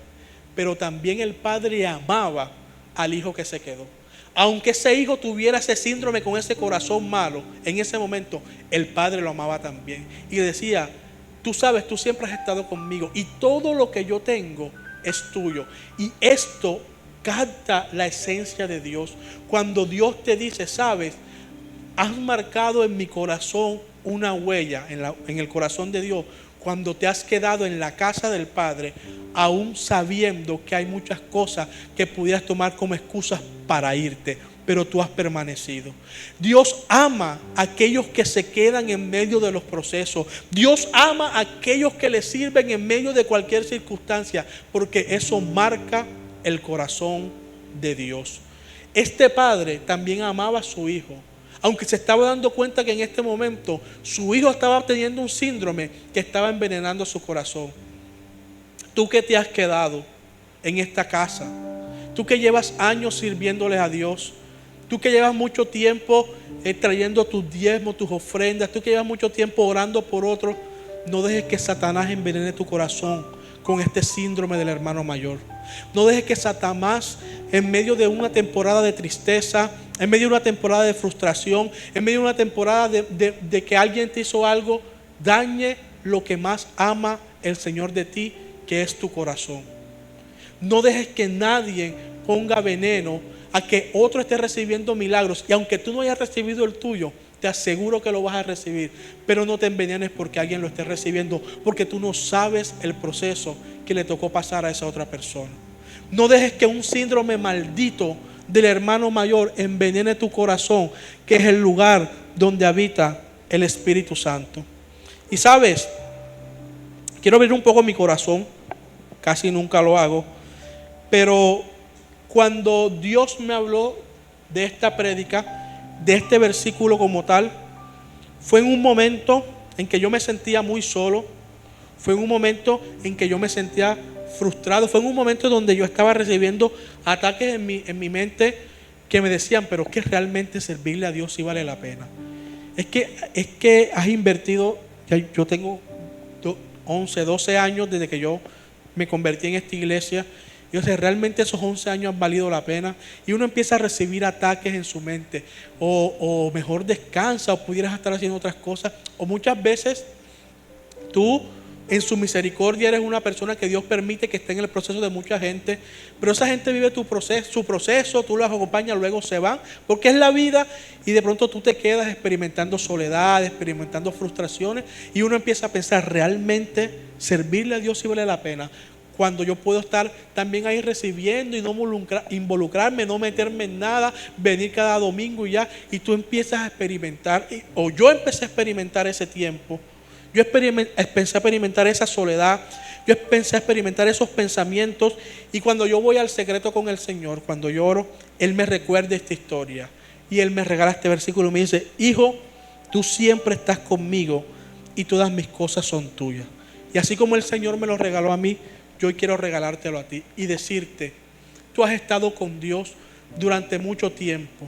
Pero también el padre amaba al hijo que se quedó. Aunque ese hijo tuviera ese síndrome con ese corazón malo, en ese momento el padre lo amaba también. Y decía: tú sabes, tú siempre has estado conmigo y todo lo que yo tengo es tuyo. Y esto capta la esencia de Dios. Cuando Dios te dice: sabes, has marcado en mi corazón una huella en el corazón de Dios cuando te has quedado en la casa del Padre, aún sabiendo que hay muchas cosas que pudieras tomar como excusas para irte, pero tú has permanecido. Dios ama a aquellos que se quedan en medio de los procesos. Dios ama a aquellos que le sirven en medio de cualquier circunstancia, porque eso marca el corazón de Dios. Este padre también amaba a su hijo, aunque se estaba dando cuenta que en este momento su hijo estaba teniendo un síndrome que estaba envenenando su corazón. Tú que te has quedado en esta casa, tú que llevas años sirviéndole a Dios, tú que llevas mucho tiempo trayendo tus diezmos, tus ofrendas, tú que llevas mucho tiempo orando por otros, no dejes que Satanás envenene tu corazón con este síndrome del hermano mayor. No dejes que Satanás, en medio de una temporada de tristeza, en medio de una temporada de frustración, en medio de una temporada de que alguien te hizo algo, dañe lo que más ama el Señor de ti, que es tu corazón. No dejes que nadie ponga veneno a que otro esté recibiendo milagros, y aunque tú no hayas recibido el tuyo, te aseguro que lo vas a recibir, pero no te envenenes porque alguien lo esté recibiendo, porque tú no sabes el proceso que le tocó pasar a esa otra persona. No dejes que un síndrome maldito del hermano mayor envenene tu corazón, que es el lugar donde habita el Espíritu Santo. Y sabes, quiero abrir un poco mi corazón, casi nunca lo hago, pero cuando Dios me habló de esta prédica, de este versículo como tal, fue en un momento en que yo me sentía muy solo, fue en un momento en que yo me sentía frustrado, fue en un momento donde yo estaba recibiendo ataques en mi mente que me decían, pero es que realmente servirle a Dios sí vale la pena. Es que has invertido, yo tengo 11, 12 años desde que yo me convertí en esta iglesia. Yo sé, realmente esos 11 años han valido la pena. Y uno empieza a recibir ataques en su mente. O mejor descansa, o pudieras estar haciendo otras cosas. O muchas veces tú en su misericordia eres una persona que Dios permite que esté en el proceso de mucha gente. Pero esa gente vive su proceso, tú los acompañas, luego se van. Porque es la vida y de pronto tú te quedas experimentando soledad, experimentando frustraciones. Y uno empieza a pensar, ¿realmente servirle a Dios sí vale la pena? Cuando yo puedo estar también ahí recibiendo y no involucrarme, no meterme en nada, venir cada domingo y ya, y tú empiezas a experimentar, o yo empecé a experimentar ese tiempo, yo empecé a experimentar esa soledad, yo empecé a experimentar esos pensamientos, y cuando yo voy al secreto con el Señor, cuando lloro, Él me recuerda esta historia, y Él me regala este versículo y me dice, hijo, tú siempre estás conmigo, y todas mis cosas son tuyas. Y así como el Señor me lo regaló a mí, yo hoy quiero regalártelo a ti y decirte, tú has estado con Dios durante mucho tiempo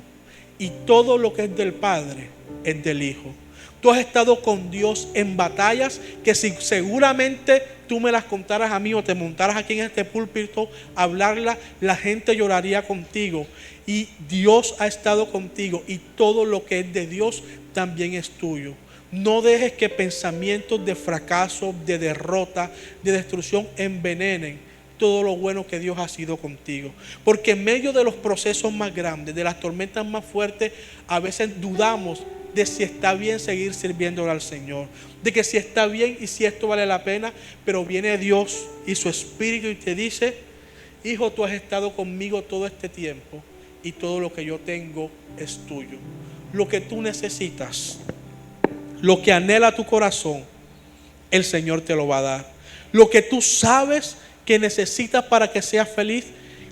y todo lo que es del Padre es del Hijo. Tú has estado con Dios en batallas que si seguramente tú me las contaras a mí o te montaras aquí en este púlpito a hablarlas, la gente lloraría contigo. Y Dios ha estado contigo y todo lo que es de Dios también es tuyo. No dejes que pensamientos de fracaso, de derrota, de destrucción envenenen todo lo bueno que Dios ha sido contigo. Porque en medio de los procesos más grandes, de las tormentas más fuertes, a veces dudamos de si está bien seguir sirviéndole al Señor. De que si está bien y si esto vale la pena. Pero viene Dios y su Espíritu y te dice, hijo, tú has estado conmigo todo este tiempo y todo lo que yo tengo es tuyo. Lo que tú necesitas, lo que anhela tu corazón, el Señor te lo va a dar. Lo que tú sabes que necesitas para que seas feliz,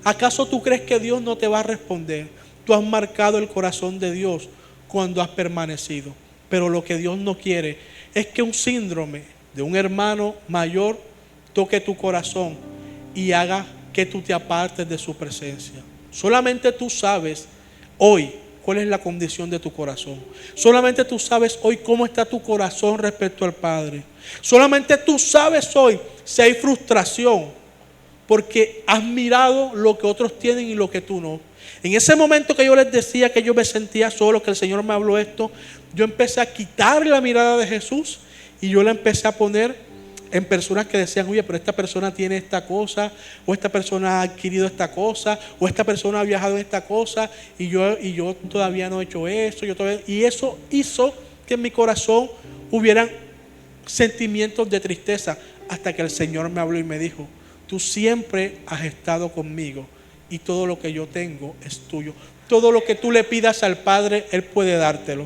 ¿acaso tú crees que Dios no te va a responder? Tú has marcado el corazón de Dios cuando has permanecido. Pero lo que Dios no quiere es que un síndrome de un hermano mayor toque tu corazón y haga que tú te apartes de su presencia. Solamente tú sabes hoy cuál es la condición de tu corazón. Solamente tú sabes hoy cómo está tu corazón respecto al Padre. Solamente tú sabes hoy si hay frustración porque has mirado lo que otros tienen y lo que tú no. En ese momento que yo les decía que yo me sentía solo, que el Señor me habló esto, yo empecé a quitar la mirada de Jesús y yo la empecé a poner en personas que decían, oye, pero esta persona tiene esta cosa, o esta persona ha adquirido esta cosa, o esta persona ha viajado en esta cosa, y yo todavía no he hecho eso, y eso hizo que en mi corazón hubieran sentimientos de tristeza, hasta que el Señor me habló y me dijo, tú siempre has estado conmigo, y todo lo que yo tengo es tuyo. Todo lo que tú le pidas al Padre, Él puede dártelo.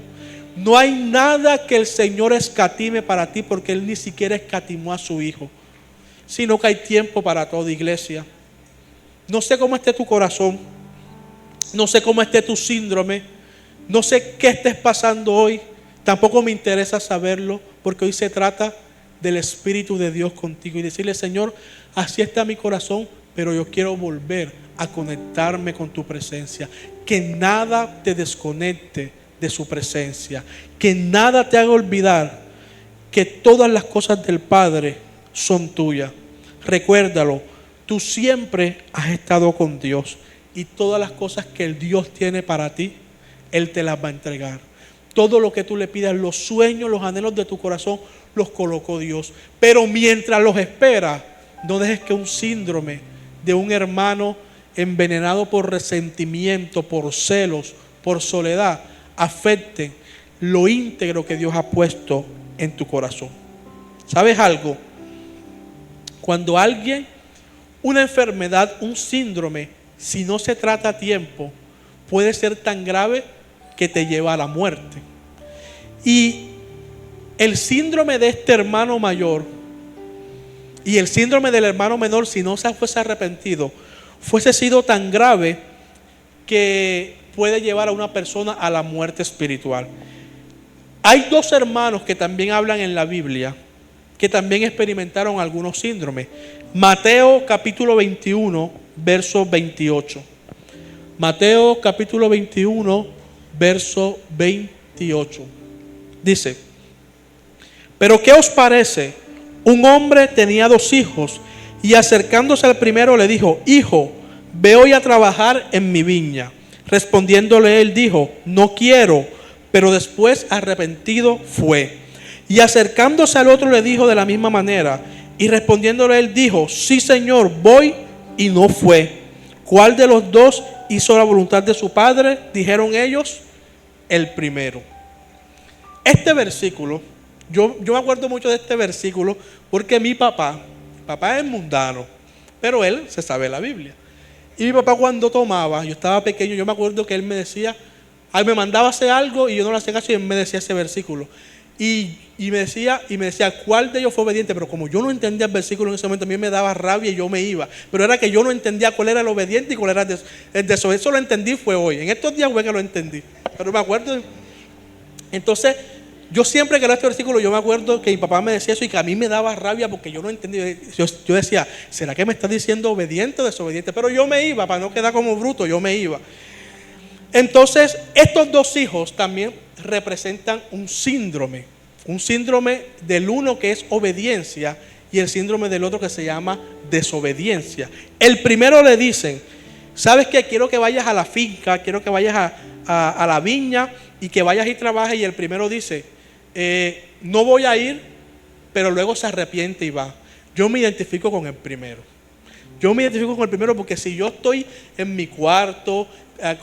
No hay nada que el Señor escatime para ti, porque Él ni siquiera escatimó a su Hijo, sino que hay tiempo para toda, iglesia. No sé cómo esté tu corazón, no sé cómo esté tu síndrome, no sé qué estés pasando hoy, tampoco me interesa saberlo, porque hoy se trata del Espíritu de Dios contigo y decirle, Señor, así está mi corazón, pero yo quiero volver a conectarme con tu presencia. Que nada te desconecte de su presencia, que nada te haga olvidar que todas las cosas del Padre son tuyas. Recuérdalo, tú siempre has estado con Dios y todas las cosas que el Dios tiene para ti, Él te las va a entregar. Todo lo que tú le pidas, los sueños, los anhelos de tu corazón, los colocó Dios. Pero mientras los esperas, no dejes que un síndrome de un hermano envenenado por resentimiento, por celos, por soledad, afecten lo íntegro que Dios ha puesto en tu corazón. ¿Sabes algo? Cuando alguien, una enfermedad, un síndrome, si no se trata a tiempo, puede ser tan grave que te lleva a la muerte. Y el síndrome de este hermano mayor y el síndrome del hermano menor, si no se fuese arrepentido, fuese sido tan grave que puede llevar a una persona a la muerte espiritual. Hay dos hermanos que también hablan en la Biblia, que también experimentaron algunos síndromes. Mateo capítulo 21, verso 28. Mateo capítulo 21, verso 28. Dice: pero ¿qué os parece? Un hombre tenía 2 hijos, y acercándose al primero le dijo: hijo, ve hoy a trabajar en mi viña. Respondiéndole él dijo: no quiero. Pero después arrepentido fue. Y acercándose al otro le dijo de la misma manera. Y respondiéndole él dijo: sí, Señor, voy. Y no fue. ¿Cuál de los dos hizo la voluntad de su padre? Dijeron ellos: el primero. Este versículo, yo me acuerdo mucho de este versículo porque mi papá es mundano, pero él se sabe la Biblia. Y mi papá, cuando tomaba, yo estaba pequeño, yo me acuerdo que él me decía, me mandaba a hacer algo y yo no le hacía caso, y él me decía ese versículo. Y me decía, ¿cuál de ellos fue obediente? Pero como yo no entendía el versículo en ese momento, a mí me daba rabia y yo me iba. Pero era que yo no entendía cuál era el obediente y cuál era el desobediente. Eso lo entendí fue hoy. En estos días fue que lo entendí. Pero me acuerdo. Entonces, yo siempre que leo este versículo, yo me acuerdo que mi papá me decía eso y que a mí me daba rabia porque yo no entendía. Yo decía, ¿será que me está diciendo obediente o desobediente? Pero yo me iba, para no quedar como bruto, yo me iba. Entonces, estos 2 hijos también representan un síndrome del uno que es obediencia y el síndrome del otro que se llama desobediencia. El primero le dicen: ¿sabes qué? Quiero que vayas a la finca, quiero que vayas a la viña y que vayas y trabajes. Y el primero dice: no voy a ir, pero luego se arrepiente y va. Yo me identifico con el primero. Porque si yo estoy en mi cuarto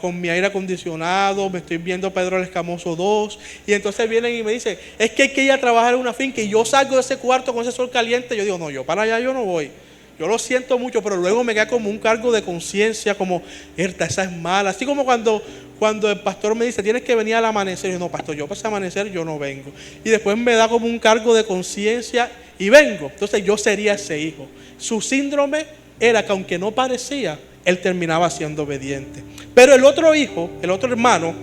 con mi aire acondicionado, me estoy viendo Pedro el Escamoso 2, y entonces vienen y me dicen: es que hay que ir a trabajar en una finca, y yo salgo de ese cuarto con ese sol caliente, yo digo: no, yo para allá yo no voy. Yo lo siento mucho, pero luego me queda como un cargo de conciencia, como, esa es mala. Así como cuando el pastor me dice: tienes que venir al amanecer. Y yo: no, pastor, yo para ese amanecer yo no vengo. Y después me da como un cargo de conciencia y vengo. Entonces yo sería ese hijo. Su síndrome era que aunque no parecía, él terminaba siendo obediente. Pero el otro hijo, el otro hermano,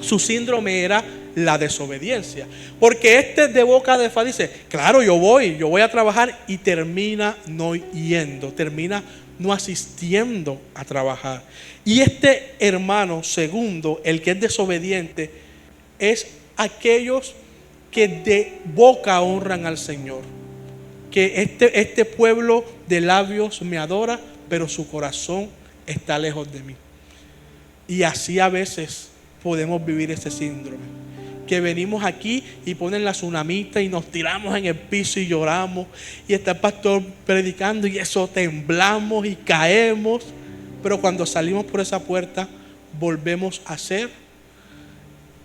su síndrome era la desobediencia. Porque este de boca de fa dice: claro, yo voy a trabajar, y termina no yendo, termina no asistiendo a trabajar. Y este hermano segundo, el que es desobediente, es aquellos que de boca honran al Señor. Que este pueblo de labios me adora, pero su corazón está lejos de mí. Y así a veces podemos vivir ese síndrome. Que venimos aquí y ponen la tsunamita y nos tiramos en el piso y lloramos. Y está el pastor predicando y eso temblamos y caemos. Pero cuando salimos por esa puerta, volvemos a hacer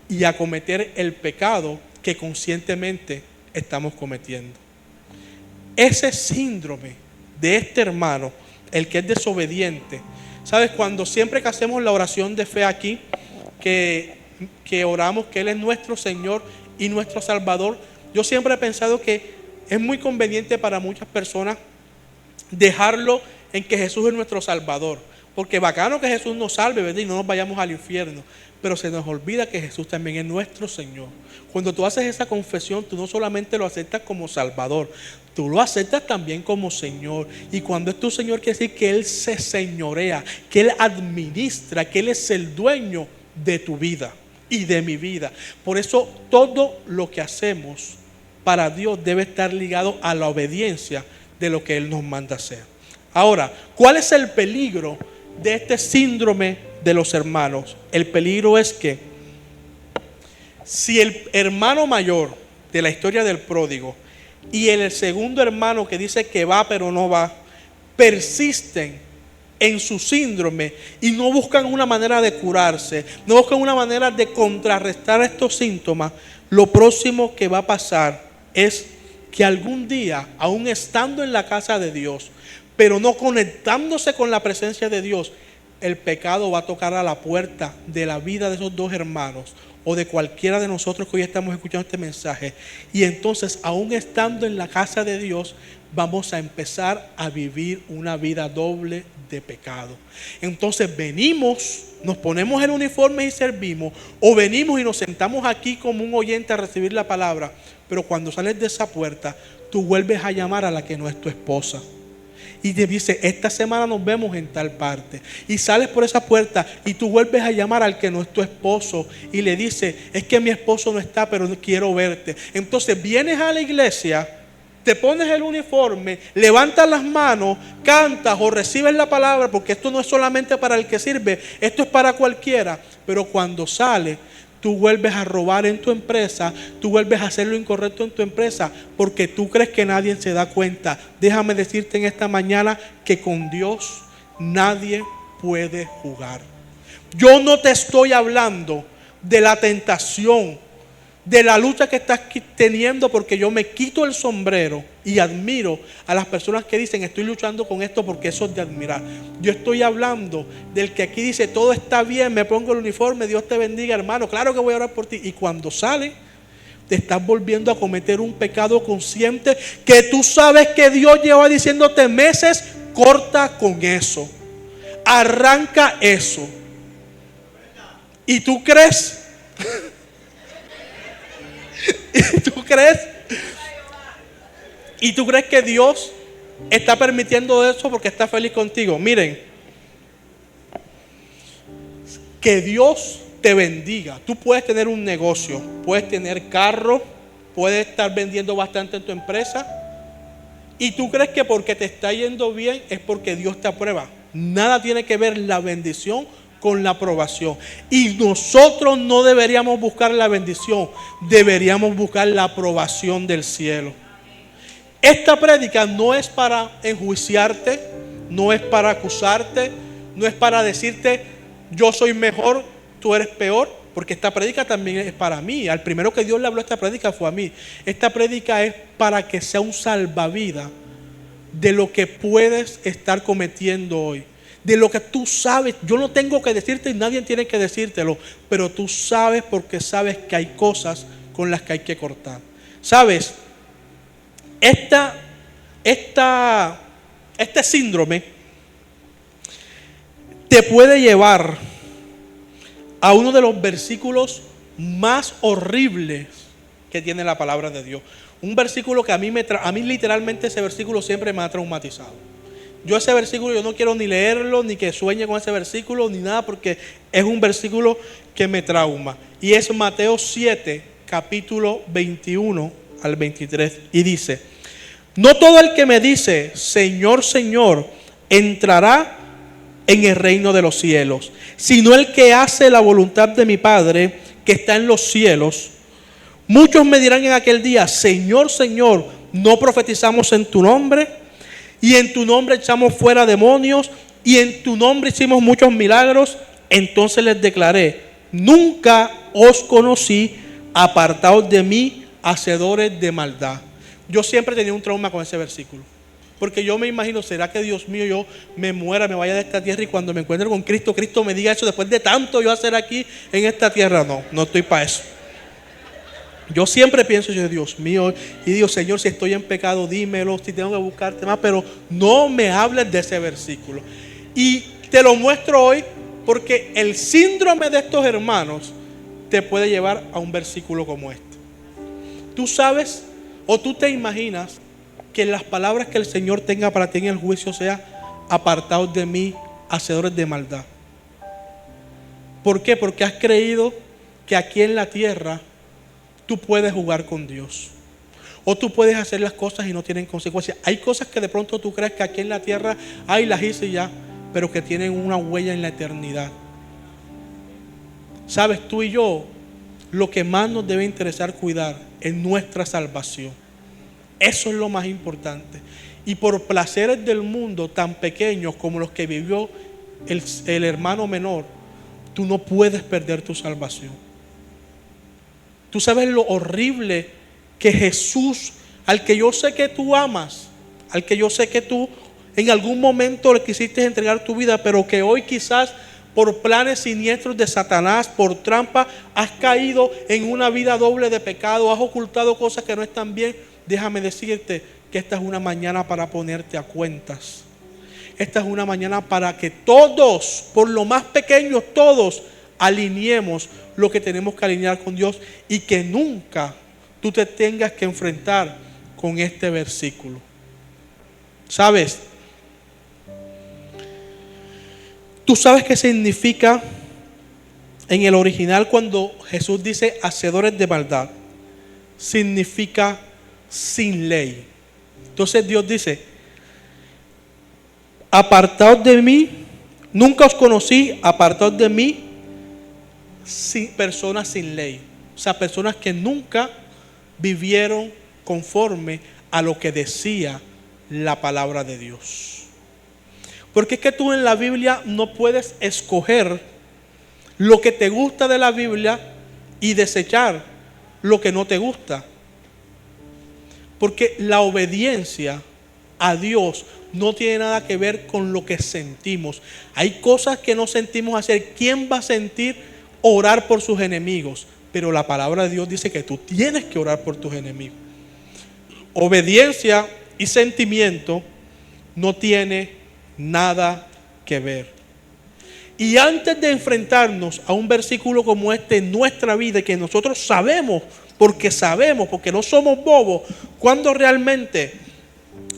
y a cometer el pecado que conscientemente estamos cometiendo. Ese síndrome de este hermano, el que es desobediente, ¿sabes? Cuando siempre que hacemos la oración de fe aquí, que oramos que Él es nuestro Señor y nuestro Salvador, yo siempre he pensado que es muy conveniente para muchas personas dejarlo en que Jesús es nuestro Salvador. Porque bacano que Jesús nos salve, ¿verdad? Y no nos vayamos al infierno. Pero se nos olvida que Jesús también es nuestro Señor. Cuando tú haces esa confesión, tú no solamente lo aceptas como Salvador, tú lo aceptas también como Señor. Y cuando es tu Señor, quiere decir que Él se señorea, que Él administra, que Él es el dueño de tu vida y de mi vida. Por eso todo lo que hacemos para Dios debe estar ligado a la obediencia de lo que Él nos manda hacer. Ahora, ¿cuál es el peligro de este síndrome de los hermanos? El peligro es que si el hermano mayor de la historia del pródigo y el segundo hermano que dice que va pero no va, persisten en su síndrome y no buscan una manera de curarse, no buscan una manera de contrarrestar estos síntomas, lo próximo que va a pasar es que algún día, aún estando en la casa de Dios, pero no conectándose con la presencia de Dios, el pecado va a tocar a la puerta de la vida de esos dos hermanos o de cualquiera de nosotros que hoy estamos escuchando este mensaje. Y entonces, aún estando en la casa de Dios, vamos a empezar a vivir una vida doble de pecado. Entonces venimos, nos ponemos el uniforme y servimos, o venimos y nos sentamos aquí como un oyente a recibir la palabra, pero cuando sales de esa puerta, tú vuelves a llamar a la que no es tu esposa y te dice, esta semana nos vemos en tal parte, y sales por esa puerta y tú vuelves a llamar al que no es tu esposo y le dice, es que mi esposo no está, pero quiero verte. Entonces vienes a la iglesia, te pones el uniforme, levantas las manos, cantas o recibes la palabra, porque esto no es solamente para el que sirve, esto es para cualquiera. Pero cuando sales, tú vuelves a robar en tu empresa, tú vuelves a hacer lo incorrecto en tu empresa, porque tú crees que nadie se da cuenta. Déjame decirte en esta mañana que con Dios nadie puede jugar. Yo no te estoy hablando de la tentación, de la lucha que estás teniendo, porque yo me quito el sombrero y admiro a las personas que dicen, estoy luchando con esto porque eso es de admirar. Yo estoy hablando del que aquí dice, todo está bien, me pongo el uniforme, Dios te bendiga, hermano, claro que voy a orar por ti. Y cuando sale, te estás volviendo a cometer un pecado consciente que tú sabes que Dios lleva diciéndote meses. Corta con eso, arranca eso. ¿Y tú crees? ¿Y tú crees que Dios está permitiendo eso porque está feliz contigo? Miren, que Dios te bendiga. Tú puedes tener un negocio, puedes tener carro, puedes estar vendiendo bastante en tu empresa, y tú crees que porque te está yendo bien es porque Dios te aprueba. Nada tiene que ver la bendición con la aprobación. Y nosotros no deberíamos buscar la bendición, deberíamos buscar la aprobación del cielo. Esta prédica no es para enjuiciarte, no es para acusarte, no es para decirte yo soy mejor, tú eres peor, porque esta prédica también es para mí. Al primero que Dios le habló esta prédica fue a mí. Esta prédica es para que sea un salvavidas de lo que puedes estar cometiendo hoy, de lo que tú sabes. Yo no tengo que decirte y nadie tiene que decírtelo, pero tú sabes, porque sabes que hay cosas con las que hay que cortar. ¿Sabes? Este síndrome te puede llevar a uno de los versículos más horribles que tiene la palabra de Dios. Un versículo que a mí literalmente ese versículo siempre me ha traumatizado. Yo ese versículo yo no quiero ni leerlo, ni que sueñe con ese versículo, ni nada, porque es un versículo que me trauma. Y es Mateo 7, capítulo 21 al 23. Y dice, no todo el que me dice, Señor, Señor, entrará en el reino de los cielos, sino el que hace la voluntad de mi Padre que está en los cielos. Muchos me dirán en aquel día, Señor, Señor, ¿no profetizamos en tu nombre? Y en tu nombre echamos fuera demonios, y en tu nombre hicimos muchos milagros. Entonces les declaré, nunca os conocí, apartaos de mí, hacedores de maldad. Yo siempre tenía un trauma con ese versículo, porque yo me imagino, ¿será que Dios mío yo me muera, me vaya de esta tierra, y cuando me encuentre con Cristo, Cristo me diga eso después de tanto yo hacer aquí en esta tierra? No, no estoy para eso. Yo siempre pienso, yo, Dios mío, y digo, Señor, si estoy en pecado, dímelo, si tengo que buscarte más, pero no me hables de ese versículo. Y te lo muestro hoy porque el síndrome de estos hermanos te puede llevar a un versículo como este. Tú sabes, o tú te imaginas que las palabras que el Señor tenga para ti en el juicio sea, apartados de mí, hacedores de maldad. ¿Por qué? Porque has creído que aquí en la tierra tú puedes jugar con Dios, o tú puedes hacer las cosas y no tienen consecuencias. Hay cosas que de pronto tú crees que aquí en la tierra, ay, las hice ya, pero que tienen una huella en la eternidad. Sabes, tú y yo, lo que más nos debe interesar cuidar es nuestra salvación. Eso es lo más importante. y por placeres del mundo tan pequeños como los que vivió el hermano menor, tú no puedes perder tu salvación. Tú sabes lo horrible que Jesús, al que yo sé que tú amas, al que yo sé que tú en algún momento le quisiste entregar tu vida, pero que hoy quizás por planes siniestros de Satanás, por trampa, has caído en una vida doble de pecado, has ocultado cosas que no están bien. Déjame decirte que esta es una mañana para ponerte a cuentas. Esta es una mañana para que todos, por lo más pequeños, todos alineemos lo que tenemos que alinear con Dios y que nunca tú te tengas que enfrentar con este versículo. ¿Sabes? ¿Tú sabes qué significa en el original cuando Jesús dice hacedores de maldad? Significa sin ley. Entonces Dios dice, apartaos de mí, nunca os conocí, apartaos de mí, personas sin ley. O sea, personas que nunca vivieron conforme a lo que decía la palabra de Dios. Porque es que tú en la Biblia no puedes escoger lo que te gusta de la Biblia y desechar lo que no te gusta. Porque la obediencia a Dios no tiene nada que ver con lo que sentimos. Hay cosas que no sentimos hacer. ¿Quién va a sentir orar por sus enemigos? Pero la palabra de Dios dice que tú tienes que orar por tus enemigos. Obediencia y sentimiento no tiene nada que ver. Y antes de enfrentarnos a un versículo como este en nuestra vida, que nosotros sabemos, porque no somos bobos, cuando realmente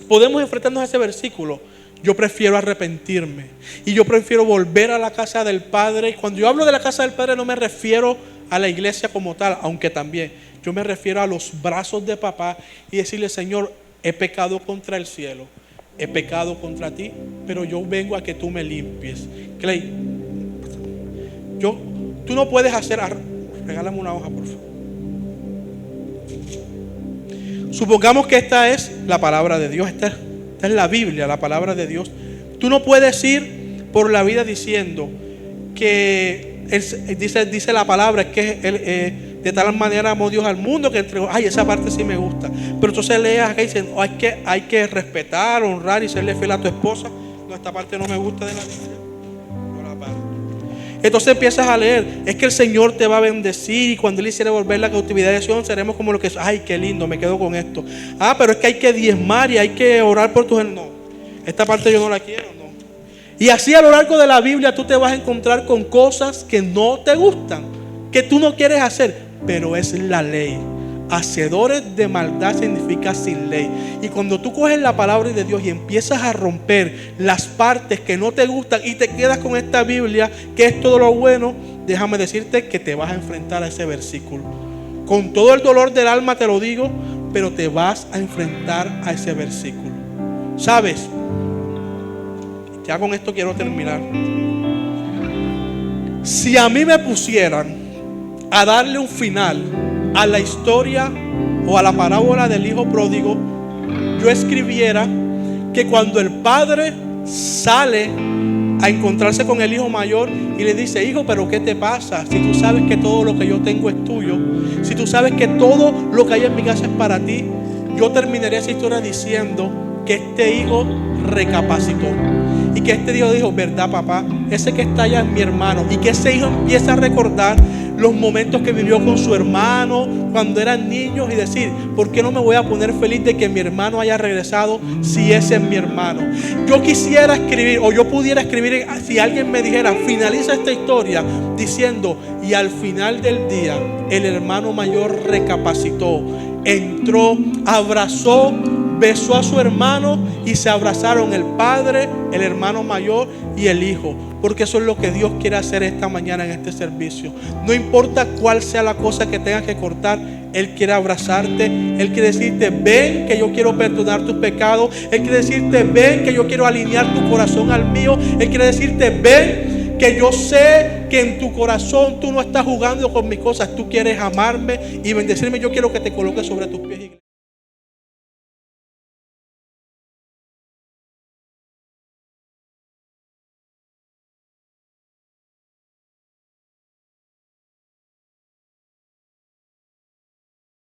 podemos enfrentarnos a ese versículo, yo prefiero arrepentirme y yo prefiero volver a la casa del Padre. Y cuando yo hablo de la casa del Padre no me refiero a la iglesia como tal, aunque también yo me refiero a los brazos de papá y decirle: Señor, he pecado contra el cielo, he pecado contra ti, pero yo vengo a que tú me limpies. Clay, tú no puedes hacer, regálame una hoja por favor. Supongamos que esta es la palabra de Dios, esta es la Biblia, la palabra de Dios. Tú no puedes ir por la vida diciendo que dice la palabra que de tal manera amó Dios al mundo que entregó. Ay, esa parte sí me gusta. Pero entonces lees acá y dicen, hay que respetar, honrar y serle fiel a tu esposa. No, esta parte no me gusta de la Biblia. No la parte. Entonces empiezas a leer, es que el Señor te va a bendecir y cuando Él hiciera volver la cautividad de Sion seremos como lo que es. Ay, qué lindo, me quedo con esto. Ah, pero es que hay que diezmar y hay que orar por tus... No, esta parte yo no la quiero, no. Y así a lo largo de la Biblia tú te vas a encontrar con cosas que no te gustan, que tú no quieres hacer, pero es la ley. Hacedores de maldad significa sin ley. Y cuando tú coges la palabra de Dios y empiezas a romper las partes que no te gustan y te quedas con esta Biblia que es todo lo bueno, déjame decirte que te vas a enfrentar a ese versículo. Con todo el dolor del alma te lo digo, pero te vas a enfrentar a ese versículo. ¿Sabes? Ya con esto quiero terminar. Si a mí me pusieran a darle un final a la historia o a la parábola del hijo pródigo, yo escribiera que cuando el padre sale a encontrarse con el hijo mayor y le dice: hijo, pero ¿qué te pasa? Si tú sabes que todo lo que yo tengo es tuyo, si tú sabes que todo lo que hay en mi casa es para ti, yo terminaría esa historia diciendo que este hijo recapacitó y que este hijo dijo: verdad, papá, ese que está allá es mi hermano. Y que ese hijo empieza a recordar los momentos que vivió con su hermano cuando eran niños y decir: ¿por qué no me voy a poner feliz de que mi hermano haya regresado si ese es mi hermano? Yo quisiera escribir, o yo pudiera escribir, si alguien me dijera: finaliza esta historia diciendo: y al final del día el hermano mayor recapacitó, entró, abrazó, besó a su hermano y se abrazaron el padre, el hermano mayor y el hijo. Porque eso es lo que Dios quiere hacer esta mañana en este servicio. No importa cuál sea la cosa que tengas que cortar, Él quiere abrazarte. Él quiere decirte: ven que yo quiero perdonar tus pecados. Él quiere decirte: ven que yo quiero alinear tu corazón al mío. Él quiere decirte: ven que yo sé que en tu corazón tú no estás jugando con mis cosas. Tú quieres amarme y bendecirme. Yo quiero que te coloques sobre tus pies.